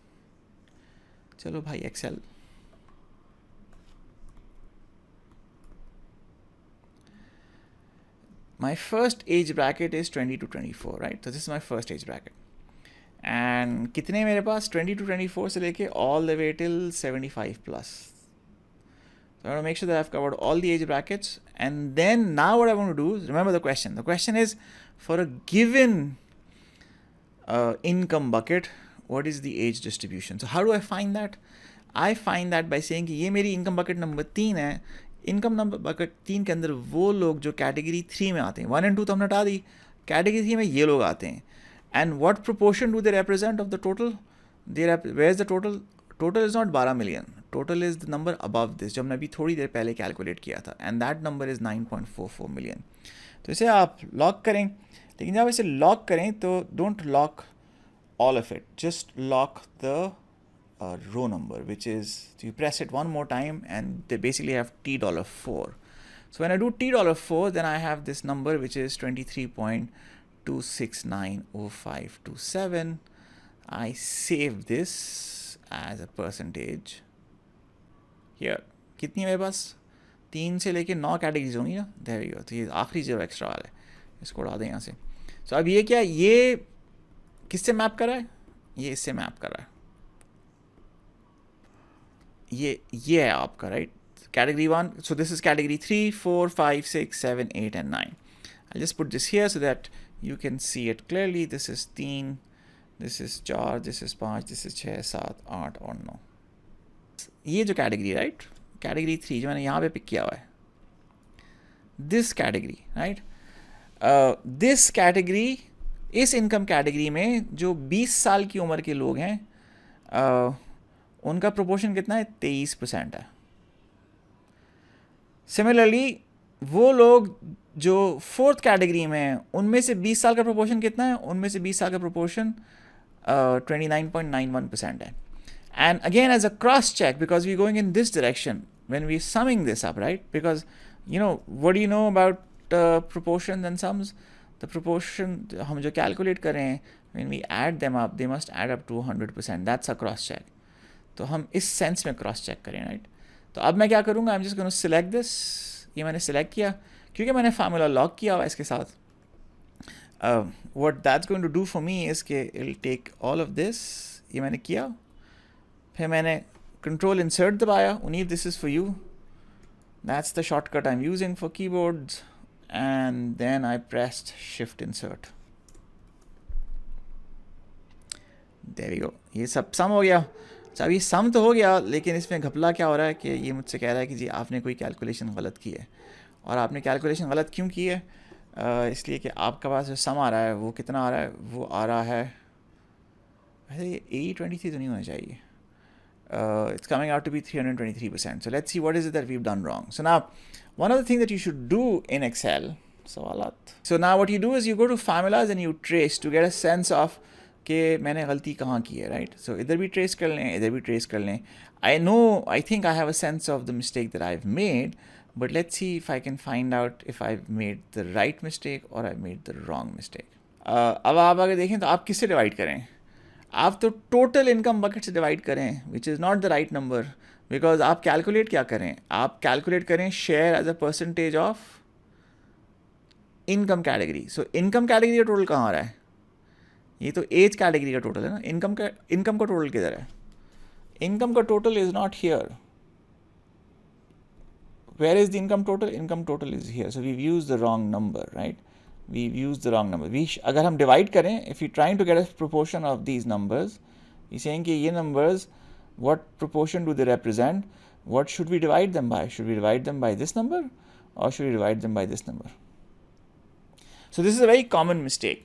chalo bhai Excel. My first age bracket is 20 to 24, right? So this is my first age bracket. And कितने मेरे पास 20 to 24 से लेके all the way till 75 plus. So I want to make sure that I've covered all the age brackets. And then now what I want to do is, remember the question. The question is, for a given income bucket, what is the age distribution? So how do I find that? I find that by saying कि ये मेरी income bucket number 3 है. Income number bucket 3 के अंदर वो लोग जो category 3 में आते हैं, 1 and 2 तो हमने हटा दी, category 3 में ये लोग आते हैं. And what proportion do they represent of the total? Where's the total? Total is not 12 million. Total is the number above this, जो हमने अभी थोड़ी देर पहले कैलकुलेट किया था. And that number is 9.44 million. तो इसे आप लॉक करें, लेकिन जब इसे लॉक करें तो don't lock all of it. Just lock the row number, which is, so you press it one more time and they basically have $4. So when I do $4, then I have this number which is 23.2690527. I save this as a percentage here. कितनी है मेरे पास, 3 से लेके 9 categories होंगी ना. There you go. तो ये आखिरी जीरो एक्स्ट्रा वाला है, इसको उड़ा दें यहाँ से. सो अब ये क्या, ये किससे मैप कर रहा है, ये इससे मैप कर रहा है. ये है आपका, right, category 1. So this is category 3, 4, 5, 6, 7, 8 and 9. I'll just put this here so that you can see it clearly. This is 3, this is 4, this is 5, this is 6, 7, 8 और 9. ये जो कैटेगरी, राइट, कैटेगरी 3 जो मैंने यहाँ पे पिक किया हुआ है, this category, right, this category, इस इनकम कैटेगरी में जो 20 साल की उम्र के लोग हैं, उनका प्रोपोर्शन कितना है, 23% है. सिमिलरली वो लोग जो 4th कैटेगरी में हैं, उनमें से 20 साल का प्रोपोर्शन कितना है, उनमें से 20 साल का प्रोपोर्शन 29.91% है. And again, as a cross check, because we're going in this direction when we're summing this up, right? Because, you know, what do you know about proportions and sums? The proportion हम जो calculate कर रहे हैं, when we add them up, they must add up to 100%. That's a cross check. तो हम इस sense में cross check करें, right? तो अब मैं क्या करूँगा? I'm just going to select this. ये मैंने select किया क्योंकि मैंने formula lock किया हुआ इसके साथ. What that's going to do for me is कि it'll take all of this. ये मैंने किया. फिर मैंने control insert दबाया. Uneef, this is for you. That's the shortcut I'm using for keyboards. And then I pressed shift insert. There we go. ये सब sum हो गया. अब ये sum तो हो गया, लेकिन इसमें घपला क्या हो रहा है कि ये मुझसे कह रहा है कि जी आपने कोई कैलकुलेशन गलत की है. और आपने कैलकुलेशन गलत क्यों की है? इसलिए कि आपका पास जो sum आ रहा है वो कितना आ रहा है, वो आ रहा है, वैसे ये 823 तो नहीं होना चाहिए. It's coming out to be 323%. So let's see what is it that we've done wrong. So now, one of the things that you should do in Excel, सवालात. So now what you do is you go to formulas and you trace to get a sense of कि मैंने गलती कहाँ की है, right? So इधर भी trace कर लें, इधर भी trace कर लें. I think I have a sense of the mistake that I've made, but let's see if I can find out if I've made the right mistake or I've made the wrong mistake. अब आप अगर देखें तो आप किससे divide करें? आप तो टोटल इनकम बकेट से डिवाइड करें, which is not the right number, because आप कैलकुलेट क्या करें? आप कैलकुलेट करें share as a percentage of income category. So income category का टोटल कहाँ आ रहा है? ये तो एज कैटेगरी का टोटल है ना. इनकम का टोटल किधर है? इनकम का total is not here. Where is the income total? Income total is here. So we use the wrong number, right? We've used the wrong number. अगर हम divide करें, if you're trying to get a proportion of these numbers, you're saying कि ये numbers, what proportion do they represent? What should we divide them by? Should we divide them by this number or should we divide them by this number? So this is a very common mistake.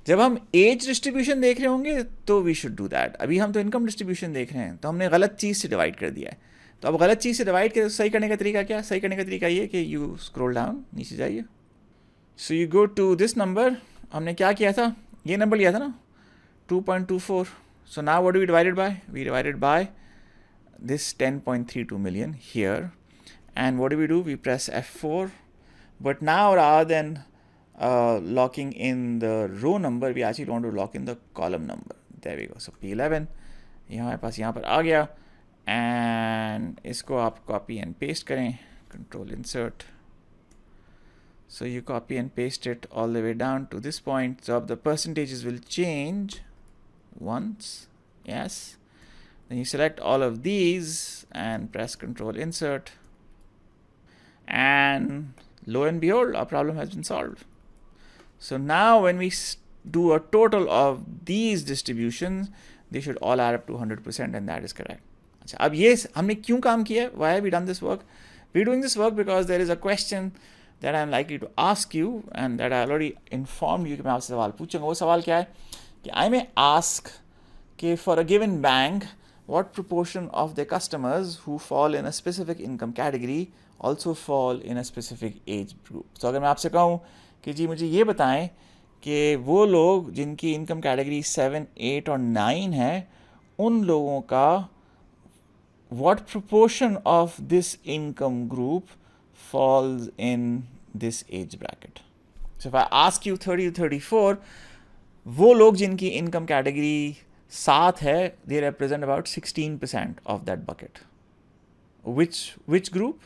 जब हम age distribution देख रहे होंगे तो we should do that. अभी हम तो income distribution देख रहे हैं तो हमने गलत चीज़ से divide कर दिया है. तो अब गलत चीज़ से divide कर सही करने का तरीका क्या? सही करने का तरीका ये कि you scroll down, नीचे जाइए. So you go to this number. हमने क्या किया था? ये नंबर लिया था ना, 2.24. So now what do we divide it by? We divide it by this 10.32 million here. And what do? We press F4. But now rather than locking in the row number, we actually want to lock in the column number. There we go. So P11 ये हमारे पास यहाँ पर आ गया. And इसको आप copy and paste करें. Control insert. So you copy and paste it all the way down to this point. So the percentages will change once. Yes. Then you select all of these and press Control Insert. And lo and behold, our problem has been solved. So now when we do a total of these distributions, they should all add up to 100%, and that is correct. अच्छा, अब ये हमने क्यों काम किया? Why have we done this work? We're doing this work because there is a question that I'm likely to ask you and that I already informed you कि मैं आपसे सवाल पूछूंगा. वो सवाल क्या है कि I may ask कि for a given bank what proportion of their customers who fall in a specific income category also fall in a specific age group. So अगर मैं आपसे कहूँ कि जी मुझे ये बताएं कि वो लोग जिनकी इनकम कैटेगरी 7, 8 और 9 है उन लोगों का what proportion of this income group falls in this age bracket. So if I ask you 30 to 34, वो लोग जिनकी income category 7 है, they represent about 16% of that bucket. Which group?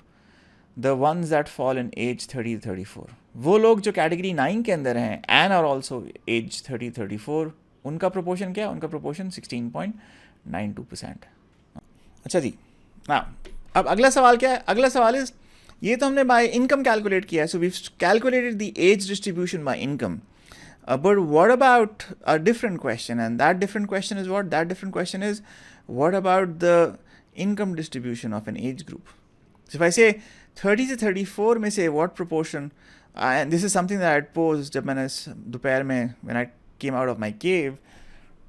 The ones that fall in age 30 to 34. वो लोग जो category 9 के अंदर हैं and are also age 30 to 34, उनका proportion क्या है? उनका proportion 16.92%. अच्छा जी. Now, अब अगला सवाल क्या है? अगला सवाल is ये तो हमने बाय इनकम कैलकुलेट किया है. So we calculated the age distribution by income. But what about a different question, and that different question is what? That different question is what about the income distribution of an age group. So if I say 30 से 34 में से what proportion, and this is something that I pose जब मैंने दोपहर में when I came out of my cave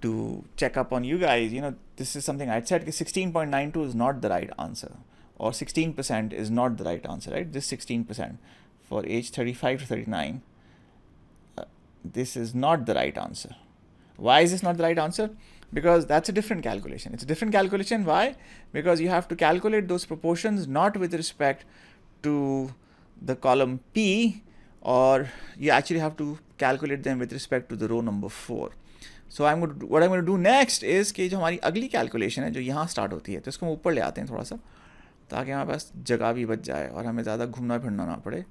to check up on you guys, this is something I'd said, 16.92 is not the right answer, or 16% is not the right answer, right? This 16% for age 35 to 39, this is not the right answer. Why is this not the right answer? Because that's a different calculation. It's a different calculation. Why? Because you have to calculate those proportions not with respect to the column P, or you actually have to calculate them with respect to the row number 4. So what I'm going to do next is कि जो हमारी अगली calculation है जो यहाँ start होती है, तो इसको हम ऊपर ले आते हैं थोड़ा सा, ताकि हमारे पास जगह भी बच जाए और हमें ज़्यादा घूमना फिरना ना पड़े.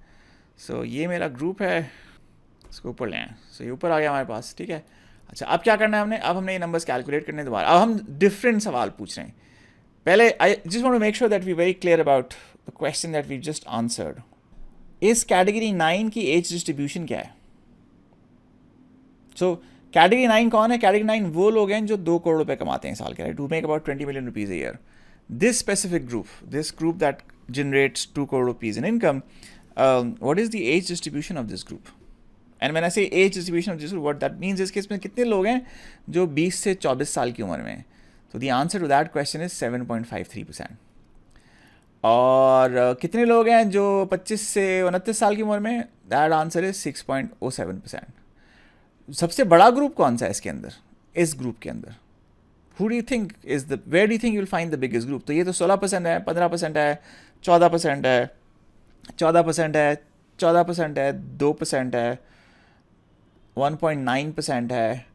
सो ये मेरा ग्रुप है, इसको ऊपर ले आए. सो ये ऊपर आ गया हमारे पास, ठीक है. अच्छा, अब क्या करना है हमने? अब हमने ये नंबर्स कैलकुलेट करने दोबारा. अब हम डिफरेंट सवाल पूछ रहे हैं. पहले I just want to make sure that we very clear about the question that we just answered. इस कैटेगरी 9 की एज डिस्ट्रीब्यूशन क्या है? सो कैटेगरी 9 कौन है? कैटेगरी 9 वो लोग हैं जो 2 करोड़ रुपए कमाते हैं साल के, right? To make about 20 million rupees a year. This specific group, this group that generates 2 crore rupees in income, what is the age distribution of this group? And when I say age distribution of this group, what that means is कि इसमें कितने लोग हैं जो 20 से 24 साल की उम्र में हैं? So the answer to that question is 7.53%. और कितने लोग हैं जो 25 से 29 साल की उम्र में? That answer is 6.07%। सबसे बड़ा ग्रुप कौन सा है इसके अंदर, इस ग्रुप के अंदर? Who do you think is the, where do you think you will find the biggest group? तो ये तो 16% है, 15% है, 14% है, 14% है, 14% है, 2% है, 1.9% है,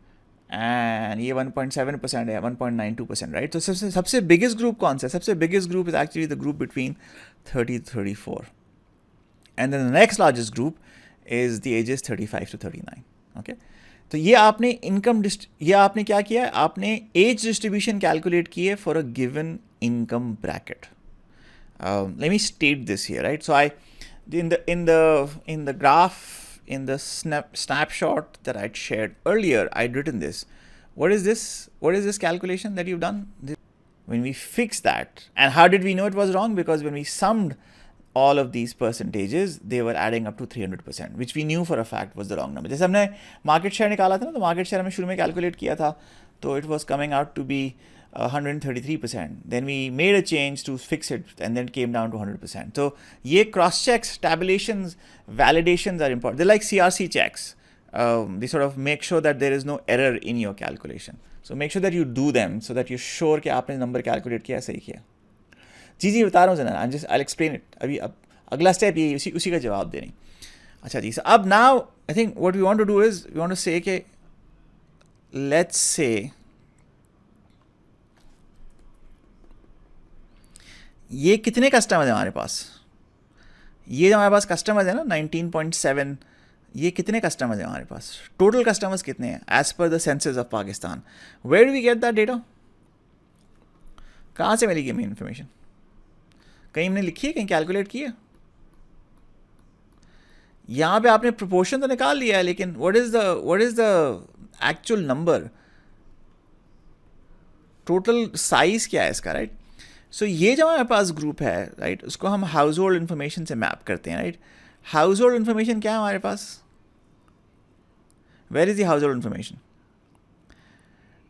एंड ये 1.7% है, 1.92%, राइट? तो सबसे सबसे बिगेस्ट ग्रुप कौन सा है? सबसे biggest group is actually the group between 30 to 34, and then the next largest group is the ages 35 to 39। Okay, तो ये आपने ये आपने क्या किया है? आपने एज डिस्ट्रीब्यूशन कैलकुलेट की है for a given income bracket. Let me state this here, right? So in the graph, in the snapshot that I'd shared earlier, I'd written this. What is this? What is this calculation that you've done? When we fix that, and how did we know it was wrong? Because when we summed all of these percentages, they were adding up to 300%, which we knew for a fact was the wrong number. जैसे हमने market share निकाला था ना, तो market share हमने शुरू में calculate किया था, तो it was coming out to be 133%. Then we made a change to fix it, and then it came down to 100%. So ये cross checks, tabulations, validations are important. They're like CRC checks. They sort of make sure that there is no error in your calculation. So make sure that you do them so that you're sure कि आपने number calculate किया, सही किया। जी बता रहा हूँ जना, I'll explain it. अभी अब अगला स्टेप ये उसी का जवाब देनी। अच्छा जी, अब now I think what we want to do is we want to say कि let's say ये कितने कस्टमर्स हैं हमारे पास? ये जो हमारे पास कस्टमर्स है ना 19.7, ये कितने कस्टमर्स हैं हमारे पास? टोटल कस्टमर्स कितने हैं as per the census of Pakistan? Where do we get that data? कहाँ से मिलेगी हमें इन्फॉर्मेशन? कहीं हमने लिखी है, कहीं कैलकुलेट की है? यहाँ पे आपने प्रोपोर्शन तो निकाल लिया है, लेकिन what is the actual number? Total size क्या है इसका, राइट? सो ये जो हमारे पास ग्रुप है, राइट, उसको हम हाउस होल्ड इन्फॉर्मेशन से मैप करते हैं, राइट? हाउस होल्ड इन्फॉर्मेशन क्या है हमारे पास? Where is the household information?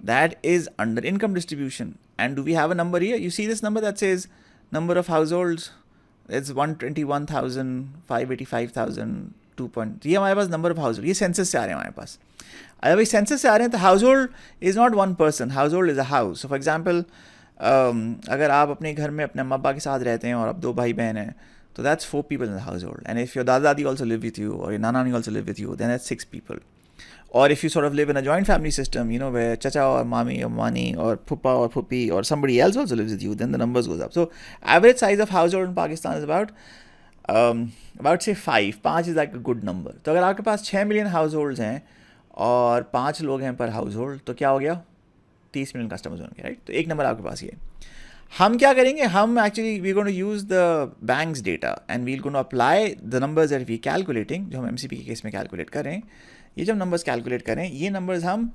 That is under income distribution, and do we have a number here? You see this number that says number of households, it's 121,000, 585,000, 2 point, ये हमारे पास number of house hold, ये census से आ रहे हैं हमारे पास। अगर भाई census से आ रहे हैं तो house hold is not one person, house hold is a house. So for example अगर आप अपने घर में अपने अम्मा के साथ रहते हैं और आप 2 भाई बहन हैं, तो that's 4 people in the household, and if your दादा दादी also live with you or your नाना नानी also live with you, then that's 6 people. Or if you sort of live in a joint family system, you know, where chacha or mami or mani or puppa or puppy or somebody else also lives with you, then the numbers goes up. So average size of household in Pakistan is about say 5. 5 is like a good number. तो अगर आपके पास 6 million households हैं और 5 लोग हैं पर household, तो क्या हो गया? 30 million customers होंगे, राइट? तो एक नंबर आपके पास ये। हम क्या करेंगे? हम actually we going to use the banks data and we going to apply the numbers that we calculating, जो हम एमसीपी के केस में कैलकुलेट कर रहे हैं। ये जब नंबर्स कैलकुलेट करें, ये नंबर्स हम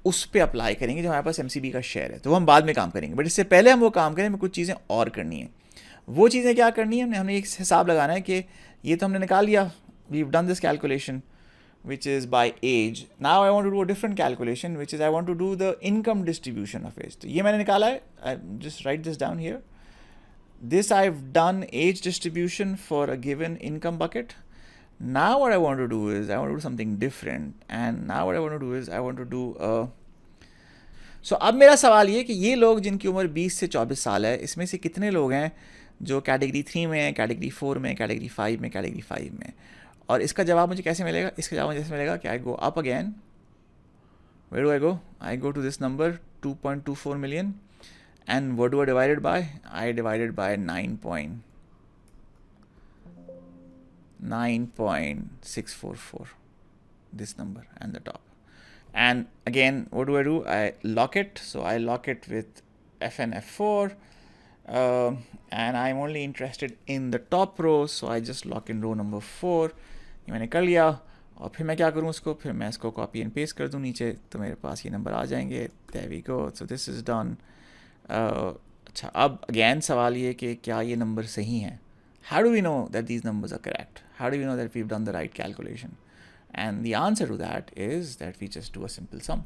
उस पर अप्लाई करेंगे जो हमारे पास एमसीबी का शेयर है, तो वो हम बाद में काम करेंगे। बट इससे पहले हम वो काम करें, हमें कुछ चीज़ें और करनी है। वो चीज़ें क्या करनी है? हमने एक हिसाब लगाना है कि ये तो हमने निकाल लिया, we have done this calculation which is by age. Now I want to do a different calculation, which is I want to do the income distribution of age. तो ये मैंने निकाला है, I just write this down here. This I've done age distribution for a given income bucket. Now what I want to do is I want to do something different, and now what I want to do is I want to do a. So अब मेरा सवाल ये कि ये लोग जिनकी उम्र 20 से 24 साल है, इसमें से कितने लोग हैं जो कैटेगरी 3 में, कैटेगरी 4 में, कैटेगरी 5 में, कैटेगरी 5 में? और इसका जवाब मुझे कैसे मिलेगा? इसका जवाब मुझे ऐसे मिलेगा कि I go up again, where do I go? I go to this number 2.24 million, and what do I divided by? I divided by 9.644, this number and the top. And again, what do? I lock it. So I lock it with FNF4, and I'm only interested in the top row, so I just lock in row number 4. ये मैंने कर लिया, और फिर मैं क्या करूँ उसको? फिर मैं इसको कॉपी एंड पेस्ट कर दूँ नीचे, तो मेरे पास ये नंबर आ जाएंगे। There we go. So this is done. अच्छा, अब अगेन सवाल ये कि क्या ये नंबर सही हैं? How do we know that these numbers are correct? How do we know that we've done the right calculation? And the answer to that is that we just do a simple sum.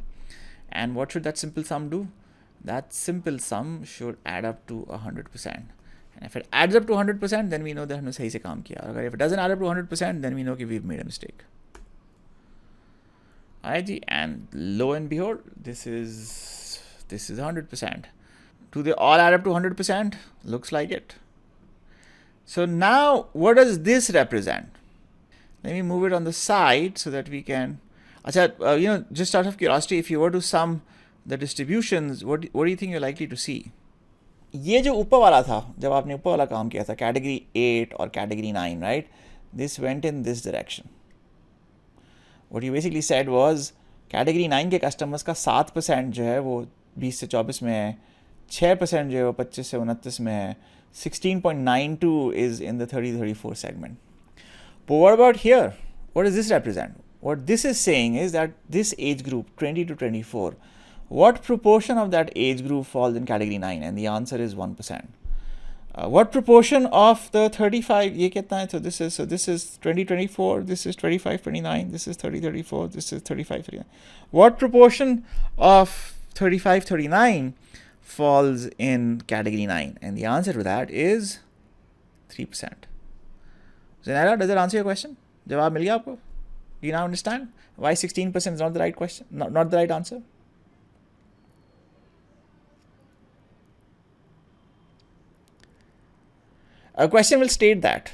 And what should that simple sum do? That simple sum should add up to 100%. And if it adds up to 100%, then we know that हमने सही से काम किया. अगर if it doesn't add up to 100%, then we know that we've made a mistake. Alright, and lo and behold, this is 100%. Do they all add up to 100%? Looks like it. So now, what does this represent? Let me move it on the side so that we can. Just out of curiosity, if you were to sum the distributions, what do you think you're likely to see? ये जो ऊपर वाला था, जब आपने ऊपर वाला काम किया था, category 8 or category 9, right? This went in this direction. What you basically said was category 9 के customers का 7% जो है वो 20 से 24 में है, 6% जो है वो 25 से 29 में है, 16.92 is in the 30-34 segment. But what about here? What does this represent? What this is saying is that this age group, 20 to 24, what proportion of that age group falls in category 9? And the answer is 1%. What proportion of the 35, ये कितना है? So this is 20-24, this is 25-29, this is 30-34, this is 35-39. What proportion of 35-39 falls in category 9? And the answer to that is 3%. Zainara, does that answer your question? Jawab mil gaya aapko? Do you now understand why 16% is not the right question, not the right answer? A question will state that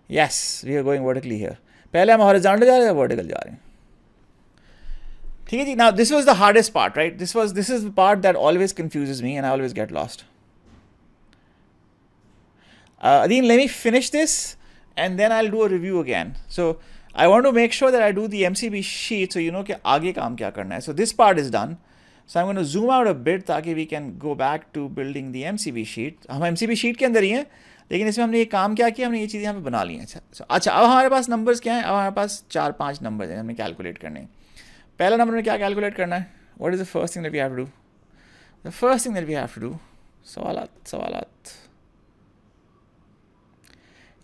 yes, we are going vertically here. पहले हम horizontal जा रहे हैं, vertical जा रहे हैं. ठीक है जी. Now this was the hardest part, right? This is the part that always confuses me and I always get lost. Adeen, let me finish this and then I'll do a review again. So I want to make sure that I do the MCB sheet so you know कि आगे काम क्या करना है. So this part is done. So I'm going to zoom out a bit ताकि we can go back to building the MCB sheet. हम MCB sheet के अंदर ही हैं, लेकिन इसमें हमने ये काम क्या किया, हमने ये चीज़ें यहाँ पे बना ली हैं. अच्छा, अब हमारे पास नंबर्स क्या हैं? अब हमारे पास 4-5 नंबर्स हैं, हमें कैलकुलेट करने हैं. पहला नंबर में क्या कैलकुलेट करना है? What is the first thing that we have to do? The first thing that we have to do, सवालात.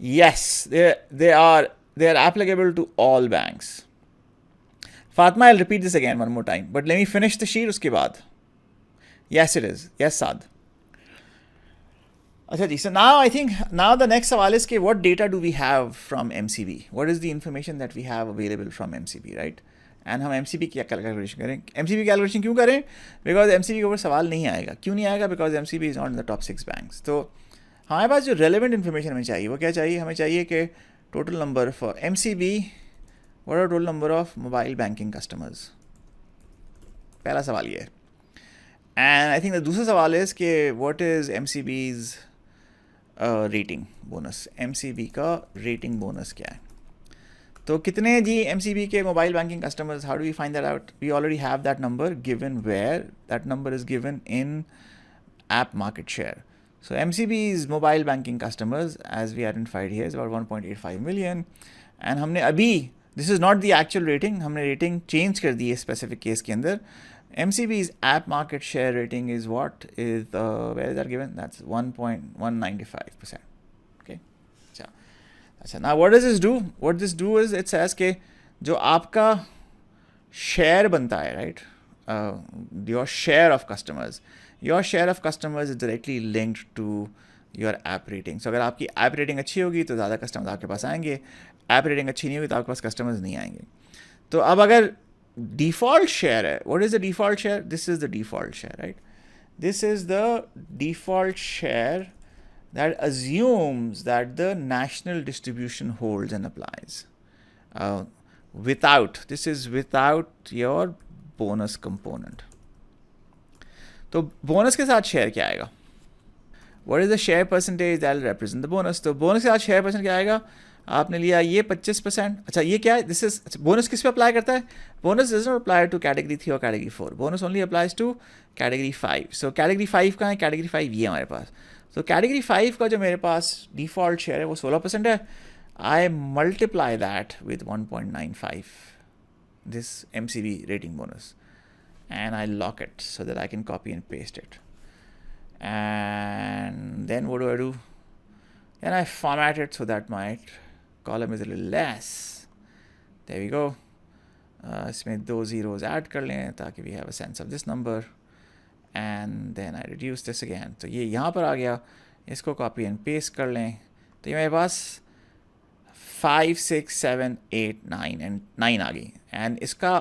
Yes, they are applicable to all banks. Fatma, I'll repeat this again one more time, but let me finish the sheet uske baad. Yes, it is. Yes, Saad. Achha ji, so now I think the next सवाल is what data do we have from MCB? What is the information that we have available from MCB, right? And हम MCB क्या calculation करें? MCB calculation क्यों करें? Because MCB के ऊपर सवाल नहीं आएगा. क्यों नहीं आएगा? Because MCB is not in the top 6 banks. तो हमारे पास जो relevant information हमें चाहिए वो क्या चाहिए? हमें चाहिए कि total number for MCB, what are total number of mobile banking customers? पहला सवाल ये है. And I think the दूसरा सवाल है कि what is MCB's rating bonus? MCB का rating bonus क्या है? तो कितने जी MCB के mobile banking customers? How do we find that out? We already have that number given where? That number is given in app market share. So MCB's mobile banking customers, as we identified here, is about 1.85 million. And हमने अभी, this is not the actual rating, हमने rating change कर दी है specific case के अंदर. MCB's app market share rating is what? Where is that given? That's 1.195%. Okay. अच्छा, now what does this do? What this do is it says कि जो आपका share बनता है, right? Your share of customers is directly linked to your app rating. So अगर आपकी app rating अच्छी होगी तो ज़्यादा customers आपके पास आएंगे. App rating अच्छी नहीं होगी तो आपके पास customers नहीं आएंगे. तो अब अगर default share है, what is the default share? This is the default share, right? This is the default share that assumes that the national distribution holds and applies. This is without your bonus component. तो bonus के साथ share क्या आएगा? What is the share percentage that will represent the bonus? तो bonus के साथ share percent क्या आएगा? आपने लिया ये 25%. अच्छा, ये क्या है? This is bonus किस पे अप्लाई करता है? Bonus does not apply to category 3 or category 4. Bonus only applies to category 5. So category 5 कहाँ है? Category 5 ये हमारे पास. So category 5 का जो मेरे पास default share है वो 16% है. I multiply that with 1.95, this MCB rating bonus, and I lock it so that I can copy and paste it. And then what do? Then I format it so that my column is a little less. There we go. इसमें 2 zeros add कर लें ताकि we have a sense of this number. And then I reduce this again. तो ये यहाँ पर आ गया. इसको कॉपी एंड पेस्ट कर लें, तो ये मेरे पास 5, 6, 7, 8, 9 एंड 9 आ गई. एंड इसका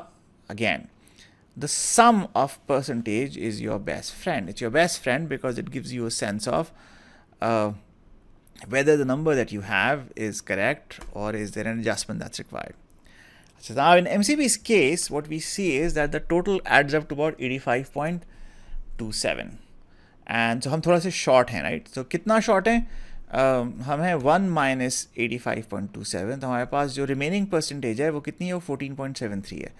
again the sum of percentage is your best friend. It's your best friend because it gives you a sense of whether the number that you have is correct or is there an adjustment that's required. So now in MCB's case, what we see is that the total adds up to about 85.27. And so हम थोड़ा से short हैं, right? So कितना short है? हम हैं 1 minus 85.27. तो हमारे पास जो remaining percentage है वो कितनी है? वो 14.73 है.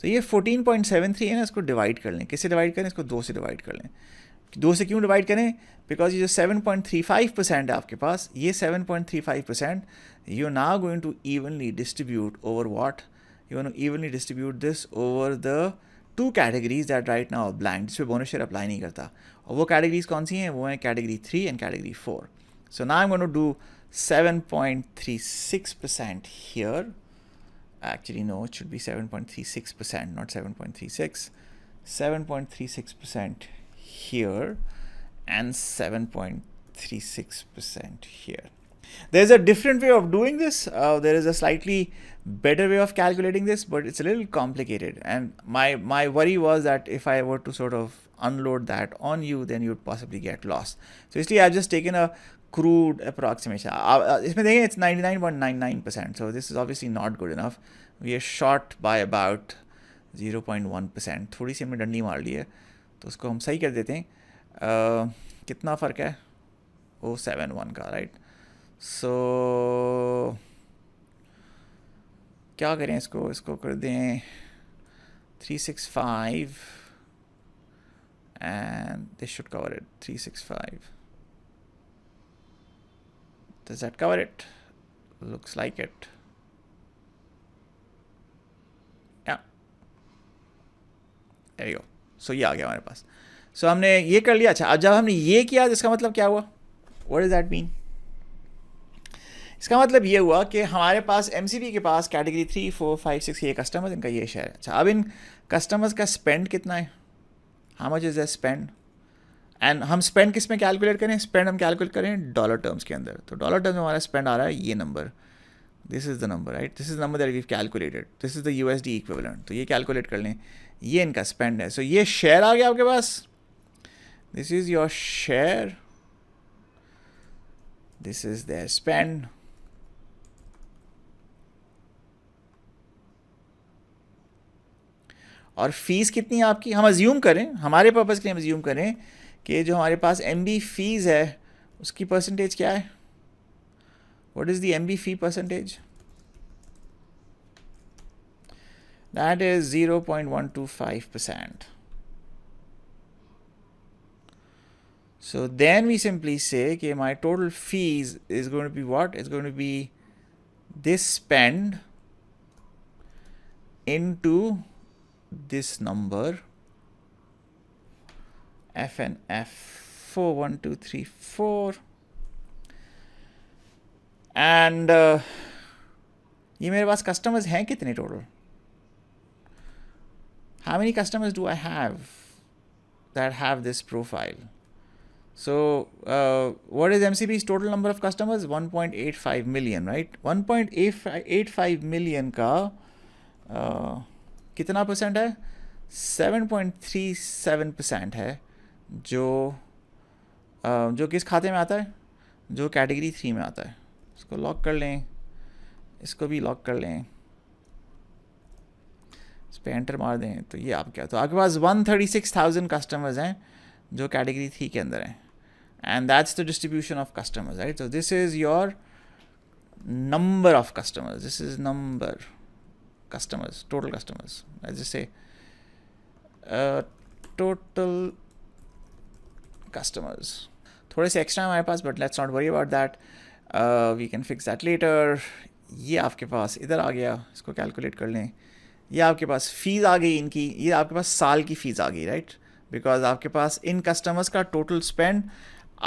तो ये 14.73 है ना, इसको डिवाइड कर लें. किससे डिवाइड करें? इसको 2 से डिवाइड कर लें. 2 से क्यों डिवाइड करें? बिकॉज ये जो 7.35% है आपके पास, ये 7.35% you now going to evenly distribute over what? You want to evenly distribute this over the 2 categories that right now blank, जिस पे बोनस शेयर अप्लाई नहीं करता. और वो कैटेगरीज कौन सी हैं? वो हैं category 3 and category 4. So now I am going to do 7.36% here. Actually, no, it should be 7.36%, not 7.36. 7.36% here and 7.36% here. There's a different way of doing this. There is a slightly better way of calculating this, but it's a little complicated. And my worry was that if I were to sort of unload that on you, then you'd possibly get lost. So actually, I've just taken a crude approximation. इसमें देखें, it's 99.99%. So this is obviously not good enough. We are short by about 0.1%. थोड़ी सी हमने डंडी मार ली है, तो उसको हम सही कर देते हैं. कितना फ़र्क है? 0.71 का, राइट? सो क्या करें इसको कर दें 365 and this should cover it. 365. Does that cover it? Looks like it. Yeah. There you go. So ये आ गया हमारे पास. So हमने ये कर लिया. अच्छा, अब जब हमने ये किया, इसका मतलब क्या हुआ? What does that mean? इसका मतलब ये हुआ कि हमारे पास MCB के पास कैटेगरी 3, 4, 5, 6 ये कस्टमर्स, इनका ये शेयर है. अच्छा, अब इन कस्टमर्स का स्पेंड कितना है? How much is their spend? And हम स्पेंड किस में कैलकुलेट करें? स्पेंड हम कैलकुलेट करें डॉलर टर्म्स के अंदर. तो डॉलर टर्म्स में हमारा स्पेंड आ रहा है ये number. This is the number, right? This is the number that we calculated. This is the USD equivalent. तो ये कैलकुलेट कर लें, ये इनका स्पेंड है. सो ये शेयर आ गया आपके पास. This is your share. This is their spend. और फीस कितनी है आपकी? हम अज्यूम करें, हमारे पर्पज़ के लिए हम अज्यूम करें कि जो हमारे पास MB फीस है उसकी परसेंटेज क्या है? What is the MB fee percentage? That is 0.125%. So then we simply say कि my total fees is going to be what? It's going to be this spend into this number FNF 4, 1, 2, 3, 4 and ये मेरे पास customers हैं कितने total? How many customers do I have that have this profile? So what is MCB's total number of customers? 1.85 million, right? 1.85 million का कितना percent है? 7.37% है जो किस खाते में आता है? जो कैटेगरी 3 में आता है. इसको लॉक कर लें, इसको भी लॉक कर लें, इस पर एंटर मार दें. तो ये आप क्या, तो आपके पास 136,000 कस्टमर्स हैं जो कैटेगरी 3 के अंदर हैं. And that's the distribution of customers, right? So this is your number of customers. This is number customers, total customers. Let's just say total customers. थोड़े से एक्स्ट्रा हमारे पास, but let's not worry about that. We can fix that later. ये आपके पास इधर आ गया, इसको calculate कर लें. ये आपके पास फीस आ गई इनकी, ये आपके पास साल की फ़ीस आ गई, राइट? बिकॉज आपके पास इन कस्टमर्स का टोटल स्पेंड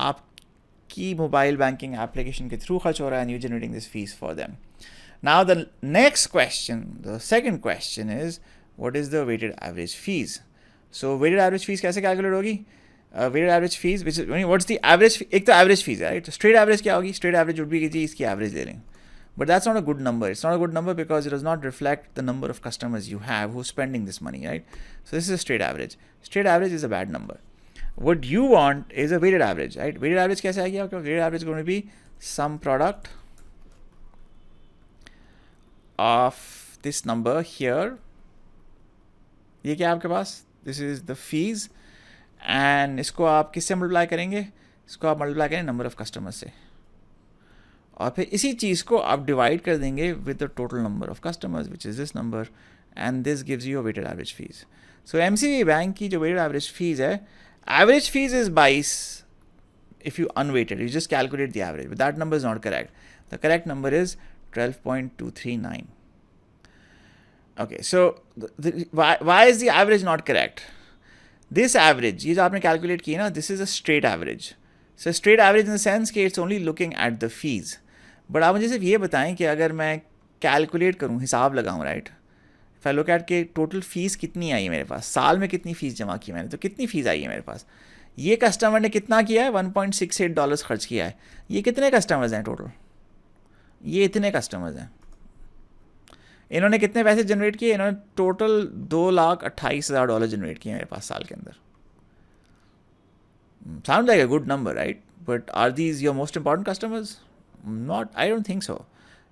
आपकी मोबाइल बैंकिंग एप्लीकेशन के थ्रू खर्च हो रहा है, and you generating this fees for them. Now the next question, the second question is, what is the weighted average fees? So weighted average fees कैसे calculate होगी? Weighted average fees which what's the average, एक तो average fees है right. Straight average क्या होगी? Straight average would be कि जी इसकी average ले लें. But that's not a good number. It's not a good number because it does not reflect the number of customers you have who's spending this money, right? So this is a straight average. Straight average is a bad number. What you want is a weighted average, right? Weighted average कैसे आएगी आपका? Weighted average is going to be some product of this number here. ये क्या है आपके पास? This is the fees. And इसको आप किससे मल्टीप्लाई करेंगे? इसको आप मल्टीप्लाई करेंगे नंबर ऑफ कस्टमर से, और फिर इसी चीज़ को आप डिवाइड कर देंगे with the total number of customers which is this number, and this gives you a weighted average fees. So MCB bank की जो वेटेड एवरेज फीस है, average fees is 22 if you unweighted, you just calculate the average, but that number is not correct. The correct number is 12.239. Okay, so why is the average not correct? This average, ये जो आपने calculate की ना, this is a straight average. So straight average in the sense कि it's only looking at the fees. But आप मुझे सिर्फ ये बताएं कि अगर मैं calculate करूँ, हिसाब लगाऊँ, right? If I look at कि total fees कितनी आई है मेरे पास, साल में कितनी फीस जमा की मैंने, तो कितनी फीस आई है मेरे पास. ये कस्टमर ने कितना किया है? $1.68 खर्च किया है. ये कितने कस्टमर्स हैं टोटल? ये इतने कस्टमर्स हैं. इन्होंने कितने पैसे जनरेट किए? इन्होंने टोटल $2,28,000 जनरेट किए मेरे पास साल के अंदर. Sounds like a good number, right? But are these your most important customers? Not, I don't think so.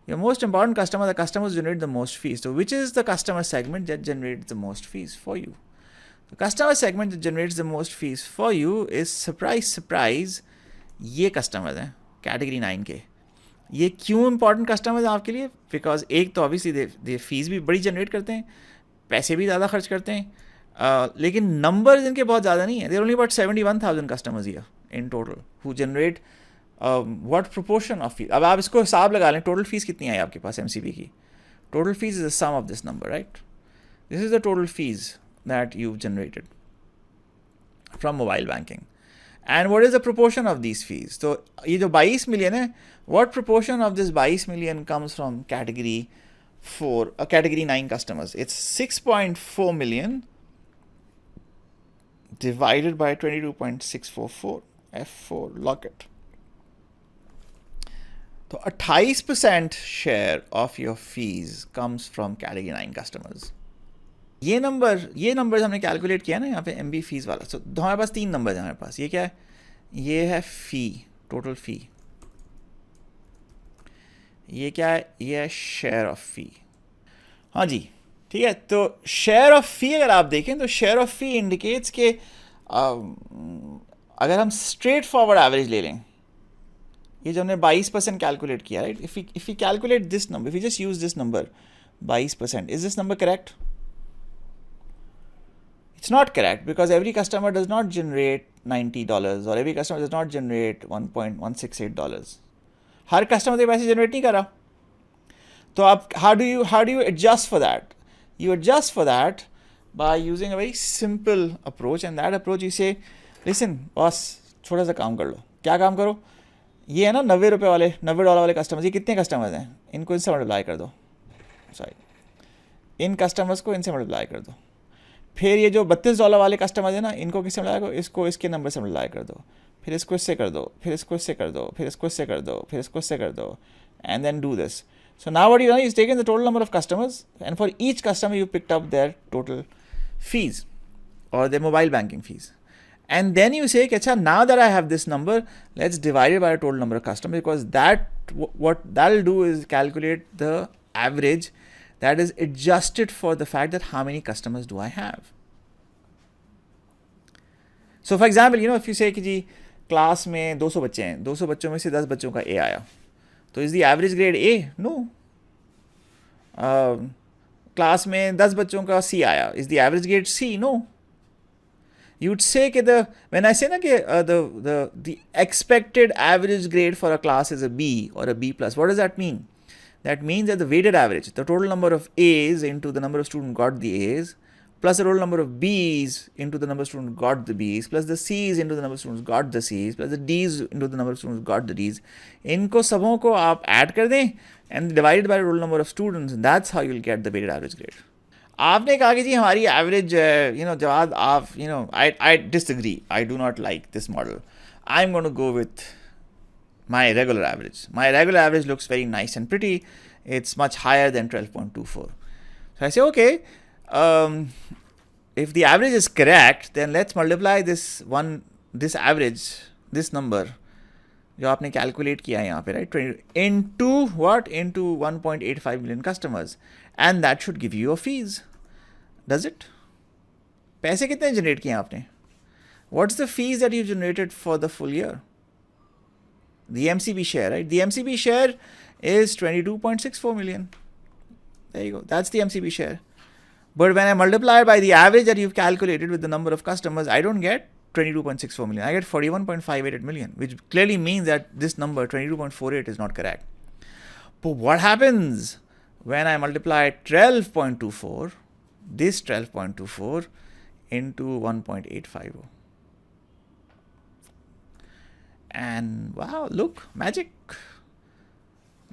Your most important customer, the customers generate the most fees. So which is the customer segment that generates the most fees for you? The customer segment that generates the most fees for you is, surprise, ये customers हैं category 9 के. ये क्यों important customers हैं आपके लिए? Because एक तो ऑब्वियसली दे फीस भी बड़ी जनरेट करते हैं, पैसे भी ज़्यादा खर्च करते हैं, लेकिन नंबर इनके बहुत ज़्यादा नहीं है. There only about 71,000 customers here in total who generate what proportion of fees. अब आप इसको हिसाब लगा लें, टोटल फीस कितनी आई आपके पास एमसीबी की? Total fees is the sum of this number, right? This is the total fees that you've generated from mobile banking. And what is the proportion of these fees? So ये जो 22 million है, what proportion of this 22 million comes from category 4, category 9 customers? It's 6.4 million divided by 22.644 F4, log it. So 28% share of your fees comes from category 9 customers. ये numbers हमने calculate किया ना यहाँ पे MB fees वाला. सो हमारे पास 3 number है हमारे पास. ये क्या है? ये है फ़ी, टोटल फ़ी. ये क्या है? ये है शेयर ऑफ फ़ी. हाँ जी, ठीक है. तो शेयर ऑफ फ़ी अगर आप देखें तो शेयर ऑफ फ़ी इंडिकेट्स के अगर हम स्ट्रेट फॉरवर्ड एवरेज ले लें, ये जो हमने 22% कैलकुलेट किया, right? If you calculate this number, if you just use this number 22%, is this number correct? It's not correct because every customer does not generate $90 or every customer does not generate $1.168. Her customer तो पैसे generate नहीं कर रहा. तो आप how do you adjust for that? You adjust for that by using a very simple approach, and that approach you say, listen boss, छोटा सा काम कर लो. क्या काम करो? ये है ना $90 वाले कस्टमर्स, ये कितने कस्टमर्स हैं? इनको इनसे मल्टीप्लाई कर दो. सॉरी, इन कस्टमर्स को इनसे मल्टीप्लाई कर दो. फिर ये जो $32 वाले कस्टमर है ना, इनको किससे मिलाया करो? इसको इसके नंबर से मिलाया कर दो. फिर इसको इससे कर दो, फिर इसको इससे कर दो, फिर इसको इससे कर दो, फिर इसको इससे कर दो, and then do this. So now what you done is taken the total number of customers and for each customer you picked up their total fees और their mobile banking fees. And then you say, अच्छा, now that I have this number, let's divide it by the total number of customers, because what that'll do is calculate the average that is adjusted for the fact that how many customers do I have. So for example, if you say कि जी class में 200 बच्चे हैं, 200 बच्चों में से 10 बच्चों का A आया, तो is the average grade A? No. Class में 10 बच्चों का C आया, is the average grade C? No. You'd say that when I say na the expected average grade for a class is a B or a B+, what does that mean? That means that the weighted average, the total number of A's into the number of students got the A's, plus the total number of B's into the number of students got the B's, plus the C's into the number of students got the C's, plus the D's into the number of students got the D's. इनको सबों को आप add कर दें and divided by the total number of students, and that's how you'll get the weighted average grade. आपने कहा कि जी हमारी एवरेज जवाब आप I disagree, I do not like this model, I am going to go with my regular average. My regular average looks very nice and pretty. It's much higher than 12.24. So I say, okay, if the average is correct, then let's multiply this average, this number, जो आपने calculate किया है यहाँ पे, right? 20 into what? Into 1.85 million customers, and that should give you a fees. Does it? पैसे कितने generate किए आपने? What's the fees that you generated for the full year? The MCB share, right? The MCB share is 22.64 million. There you go. That's the MCB share. But when I multiply it by the average that you've calculated with the number of customers, I don't get 22.64 million. I get 41.588 million, which clearly means that this number, 22.48, is not correct. But what happens when I multiply 12.24, this 12.24, into 1.850? And wow, look, magic.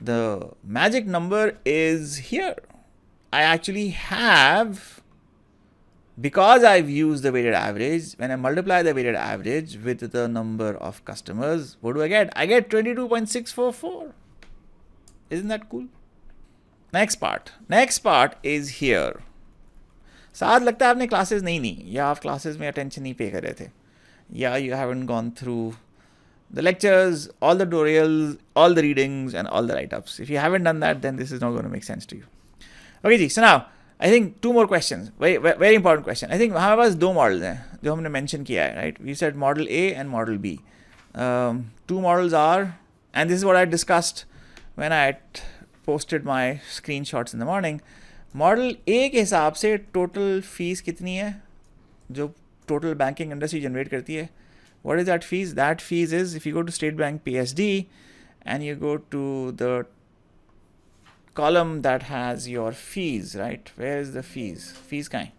The magic number is here. I actually have, because I've used the weighted average, when I multiply the weighted average with the number of customers, what do I get? I get 22.644. Isn't that cool? Next part is here. साथ लगता है आपने classes नहीं ली, या आप classes में attention नहीं पे कर रहे थे, या you haven't gone through the lectures, all the tutorials, all the readings, and all the write-ups. If you haven't done that, then this is not going to make sense to you. Okay ji, so now I think two more questions, very important question. I think हमारे पास दो models हैं जो हमने mention किया है, right? We said model A and model B. Two models are, and this is what I discussed when I had posted my screenshots in the morning. Model A के हिसाब से टोटल फीस कितनी है जो total banking industry generate करती है? What is that fees? That fees is, if you go to State Bank PSD and you go to the column that has your fees, right? Where is the fees? Fees kahin?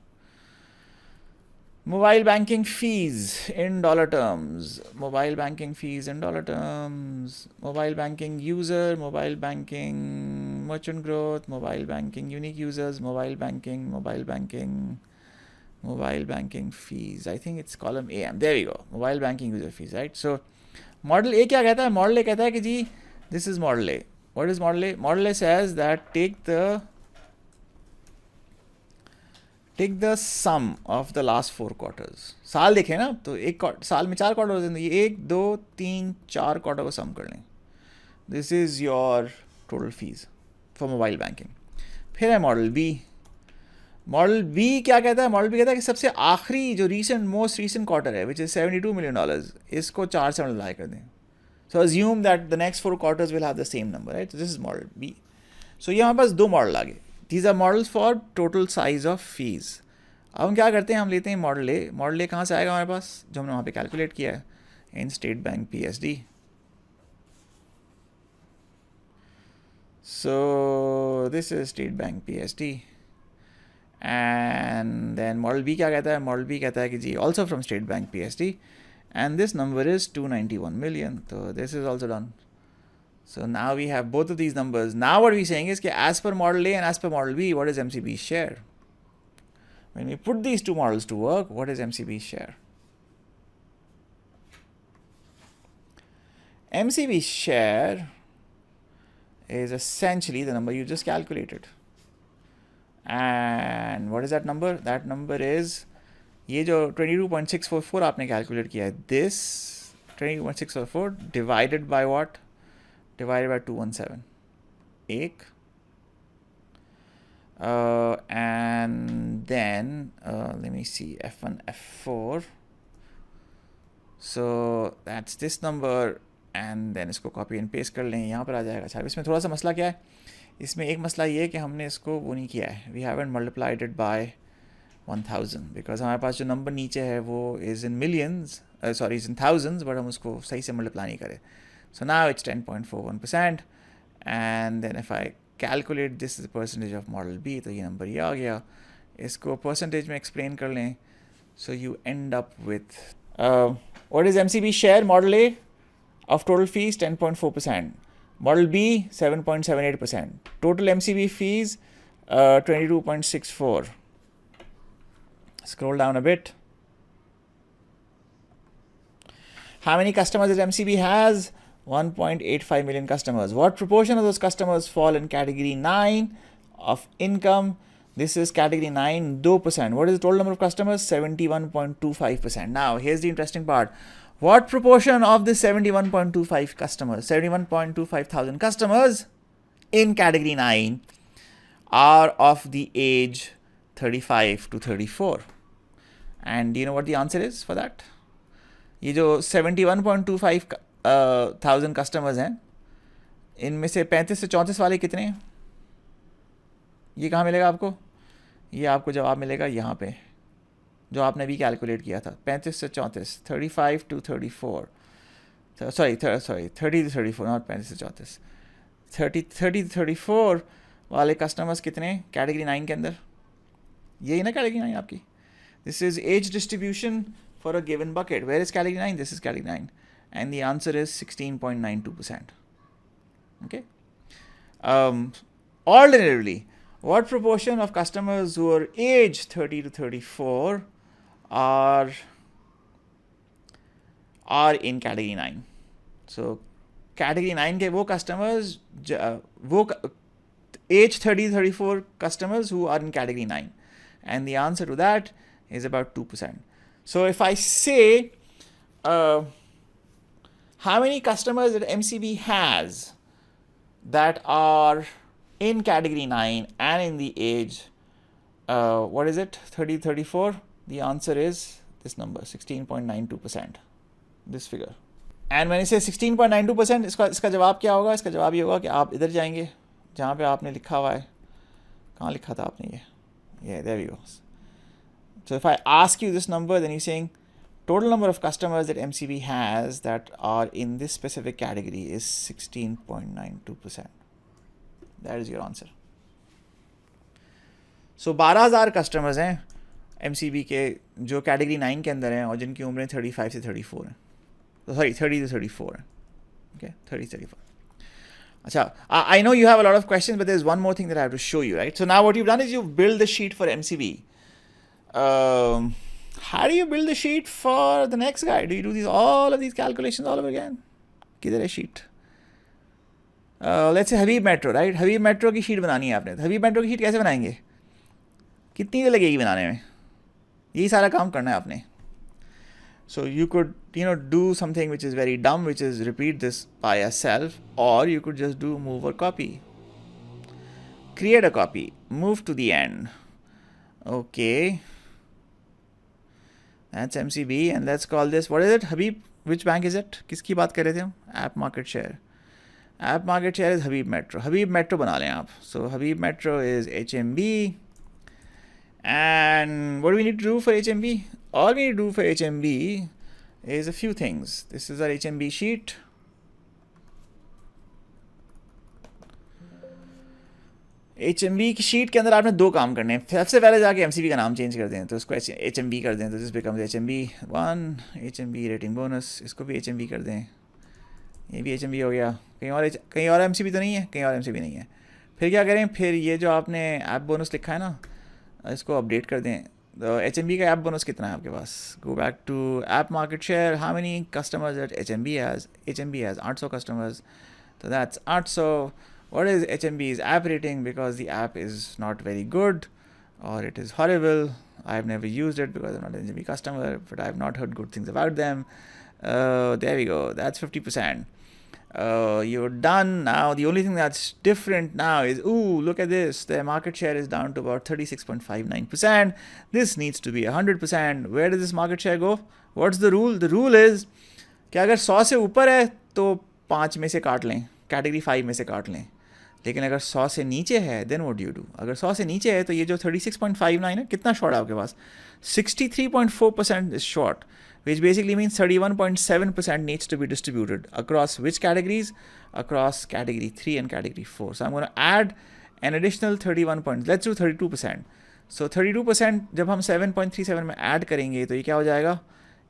Mobile banking fees in dollar terms. Mobile banking fees in dollar terms. Mobile banking user, mobile banking merchant growth, mobile banking unique users, mobile banking fees. I think it's column AM. There we go. Mobile banking user fees, right? So model A क्या कहता है? Model A कहता है कि जी, this is model A. What is model A? Model A says that take the sum of the last 4 quarters. साल देखें ना, तो एक साल में 4 क्वार्टर होते हैं, 1 2 3 4 क्वार्टर को सम कर लें. This is your total fees for mobile banking. फिर है मॉडल B. मॉडल बी क्या कहता है? मॉडल बी कहता है कि सबसे आखिरी जो मोस्ट रीसेंट क्वार्टर है, विच इज $72 million, इसको 4 से मल्टीप्लाई कर दें. So assume that the next 4 quarters will have the same number, right? This is model B. So ये हमारे पास दो मॉडल आ गए. These are models for total size of fees. अब हम क्या करते हैं, हम लेते हैं मॉडल ए. मॉडल ए कहाँ से आएगा हमारे पास? जो हमने वहाँ पे कैलकुलेट किया है इन state bank PSD. So this is state bank PSD. And then model B क्या कहता है? Model B कहता है कि जी also from State Bank PSD, and this number is 291 million. So this is also done. So now we have both of these numbers. Now what we're saying is कि as per model A and as per model B, what is MCB's share? When we put these two models to work, what is MCB's share? MCB's share is essentially the number you just calculated. And what is that number? That number is ये जो 22.644 आपने calculate किया है, this 22.644 divided by what? Divided by 217. एक. And then let me see, F1, F4. So that's this number, and then इसको copy and paste कर लें, यहाँ पर आ जाएगा. अच्छा, इसमें थोड़ा सा मसला क्या है? इसमें एक मसला ये है कि हमने इसको वो नहीं किया है, we haven't multiplied it by 1000, because हमारे पास जो नंबर नीचे है वो is in millions, sorry is in thousands, but हम उसको सही से मल्टीप्लाई नहीं करें. So now it's 10.41%, and then if I calculate this is percentage of model B, तो ये नंबर ये आ गया. इसको परसेंटेज में एक्सप्लेन कर लें, so you and up with what is MCB share model A of total fees 10.4%. Model B 7.78%. Total MCB fees 22.64. Scroll down a bit. How many customers does MCB has? 1.85 million customers. What proportion of those customers fall in category 9 of income? This is category 9, 2%. What is the total number of customers? 71.25%. Now, here's the interesting part. What proportion of the 71.25 customers, 71.25 thousand customers in category 9 are of the age 35 to 34? And do you know what the answer is for that? ये जो 71.25 thousand customers हैं, इनमें से 35 से 34 वाले कितने हैं? ये कहाँ मिलेगा आपको? ये आपको जवाब मिलेगा यहाँ पे, जो आपने अभी कैलकुलेट किया था. 35 से 34, 35 to 34, सॉरी 30 to 34, नॉट 35 से 34, 30 to 34 वाले कस्टमर्स कितने हैं कैटेगरी 9 के अंदर? यही ना कैटेगरी 9 आपकी. This is age distribution for a given bucket. Where is category 9? This is category 9. And the answer is 16.92%. Okay. Alternatively, what proportion of customers who are aged 30 to 34 are in category 9? So, category 9 के वो customers, वो age 30 to 34 customers who are in category 9. And the answer to that is about 2%. So if I say how many customers that MCB has that are in category 9 and in the age, what is it, 30-34? The answer is this number, 16.92%, this figure. And when I say 16.92%, इसका जवाब क्या होगा? इसका जवाब ये होगा कि आप इधर जाएंगे जहाँ पे आपने लिखा हुआ है. कहाँ लिखा था आपने ये? Yeah, there we go. So if I ask you this number, then you're saying total number of customers that MCB has that are in this specific category is 16.92%. That is your answer. So 12,000 customers हैं MCB के जो category 9 के अंदर हैं और जिनकी उम्रें 35 से 34 हैं. Sorry, 30 to 34 हैं. Okay, 30 to 34. Achha, I know you have a lot of questions, but there's one more thing that I have to show you, right? So now what you've done is you've built the sheet for MCB. How do you build the sheet for the next guy? Do you do all of these calculations all over again? किधर है sheet? Let's say Habib Metro, right? Habib Metro की sheet बनानी है आपने. Habib Metro की sheet कैसे बनाएंगे? कितनी देर लगेगी बनाने में? यही सारा काम करना है आपने. So you could, do something which is very dumb, which is repeat this by yourself, or you could just do move or copy. Create a copy, move to the end. Okay. That's MCB, and let's call this, what is it, Habib? Which bank is it? किसकी बात कर रहे थे हम? App market share. App market share is Habib Metro. Habib Metro बना लें आप. So Habib Metro is HMB. And what do we need to do for HMB? All we need to do for HMB is a few things. This is our HMB sheet. HMB की sheet के अंदर आपने दो काम करने हैं. सबसे पहले जाके MCB का नाम चेंज कर दें, तो इसको HMB कर दें, तो this becomes HMB1, HMB rating bonus, इसको भी HMB कर दें, ये भी HMB हो गया. कहीं और MCB तो नहीं है? कहीं और MCB नहीं है. फिर क्या करें? फिर ये जो आपने ऐप बोनस लिखा है ना, इसको अपडेट कर दें. तो HMB का ऐप बोनस कितना है आपके पास? Go back to app market share. How many customers that HMB has? HMB has 800 customers. So that's 800. What is HMB's app rating? Because the app is not very good or it is horrible. I've never used it because I'm not an HMB customer, but I've not heard good things about them. There we go. That's 50%. You're done. Now the only thing that's different now is, look at this. Their market share is down to about 36.59%. This needs to be 100%. Where does this market share go? What's the rule? The rule is कि अगर 100 से ऊपर है तो 5 में से काट लें, कैटेगरी 5 में से काट लें. लेकिन अगर 100 से नीचे है, then what do you do? अगर 100 से नीचे है तो ये जो 36.59 है, कितना शॉर्ट है आपके पास? 63.4% is short, which basically means 31.7% needs to be distributed across which categories? Across category 3 and category 4. So I'm going to add an additional 31 points. Let's do 32%. So 32% जब हम 7.37 में add करेंगे तो ये क्या हो जाएगा?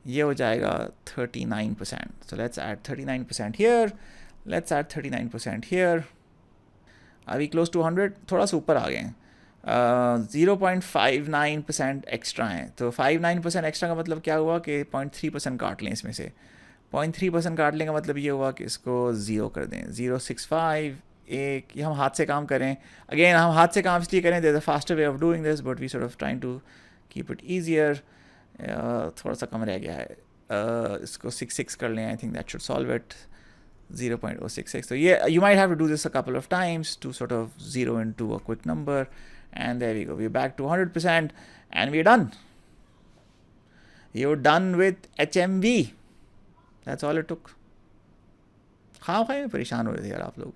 ये हो जाएगा 39%. So let's add 39% here. Let's add 39% here. Are we close to 100? थोड़ा सा ऊपर आ गए हैं. 0.59% एक्स्ट्रा हैं, तो 59% एक्स्ट्रा का मतलब क्या हुआ कि 0.3% काट लें इसमें से। 0.3% काट लें का मतलब ये हुआ कि इसको ज़ीरो कर दें, 0.65 एक, ये हम हाथ से काम करें। अगेन हम हाथ से काम इसलिए करें, there a faster way of doing this, but we sort of trying to keep it easier. थोड़ा सा कम रह गया है, इसको 6 कर लें, I think that should solve it. 0.066. So yeah, you might have to do this a couple of times to sort of zero into a quick number, and there we go. We're back to 100%, and we're done. You're done with HMV. That's all it took. हाँ भाई, परेशान हो रहे थे यार आप लोग।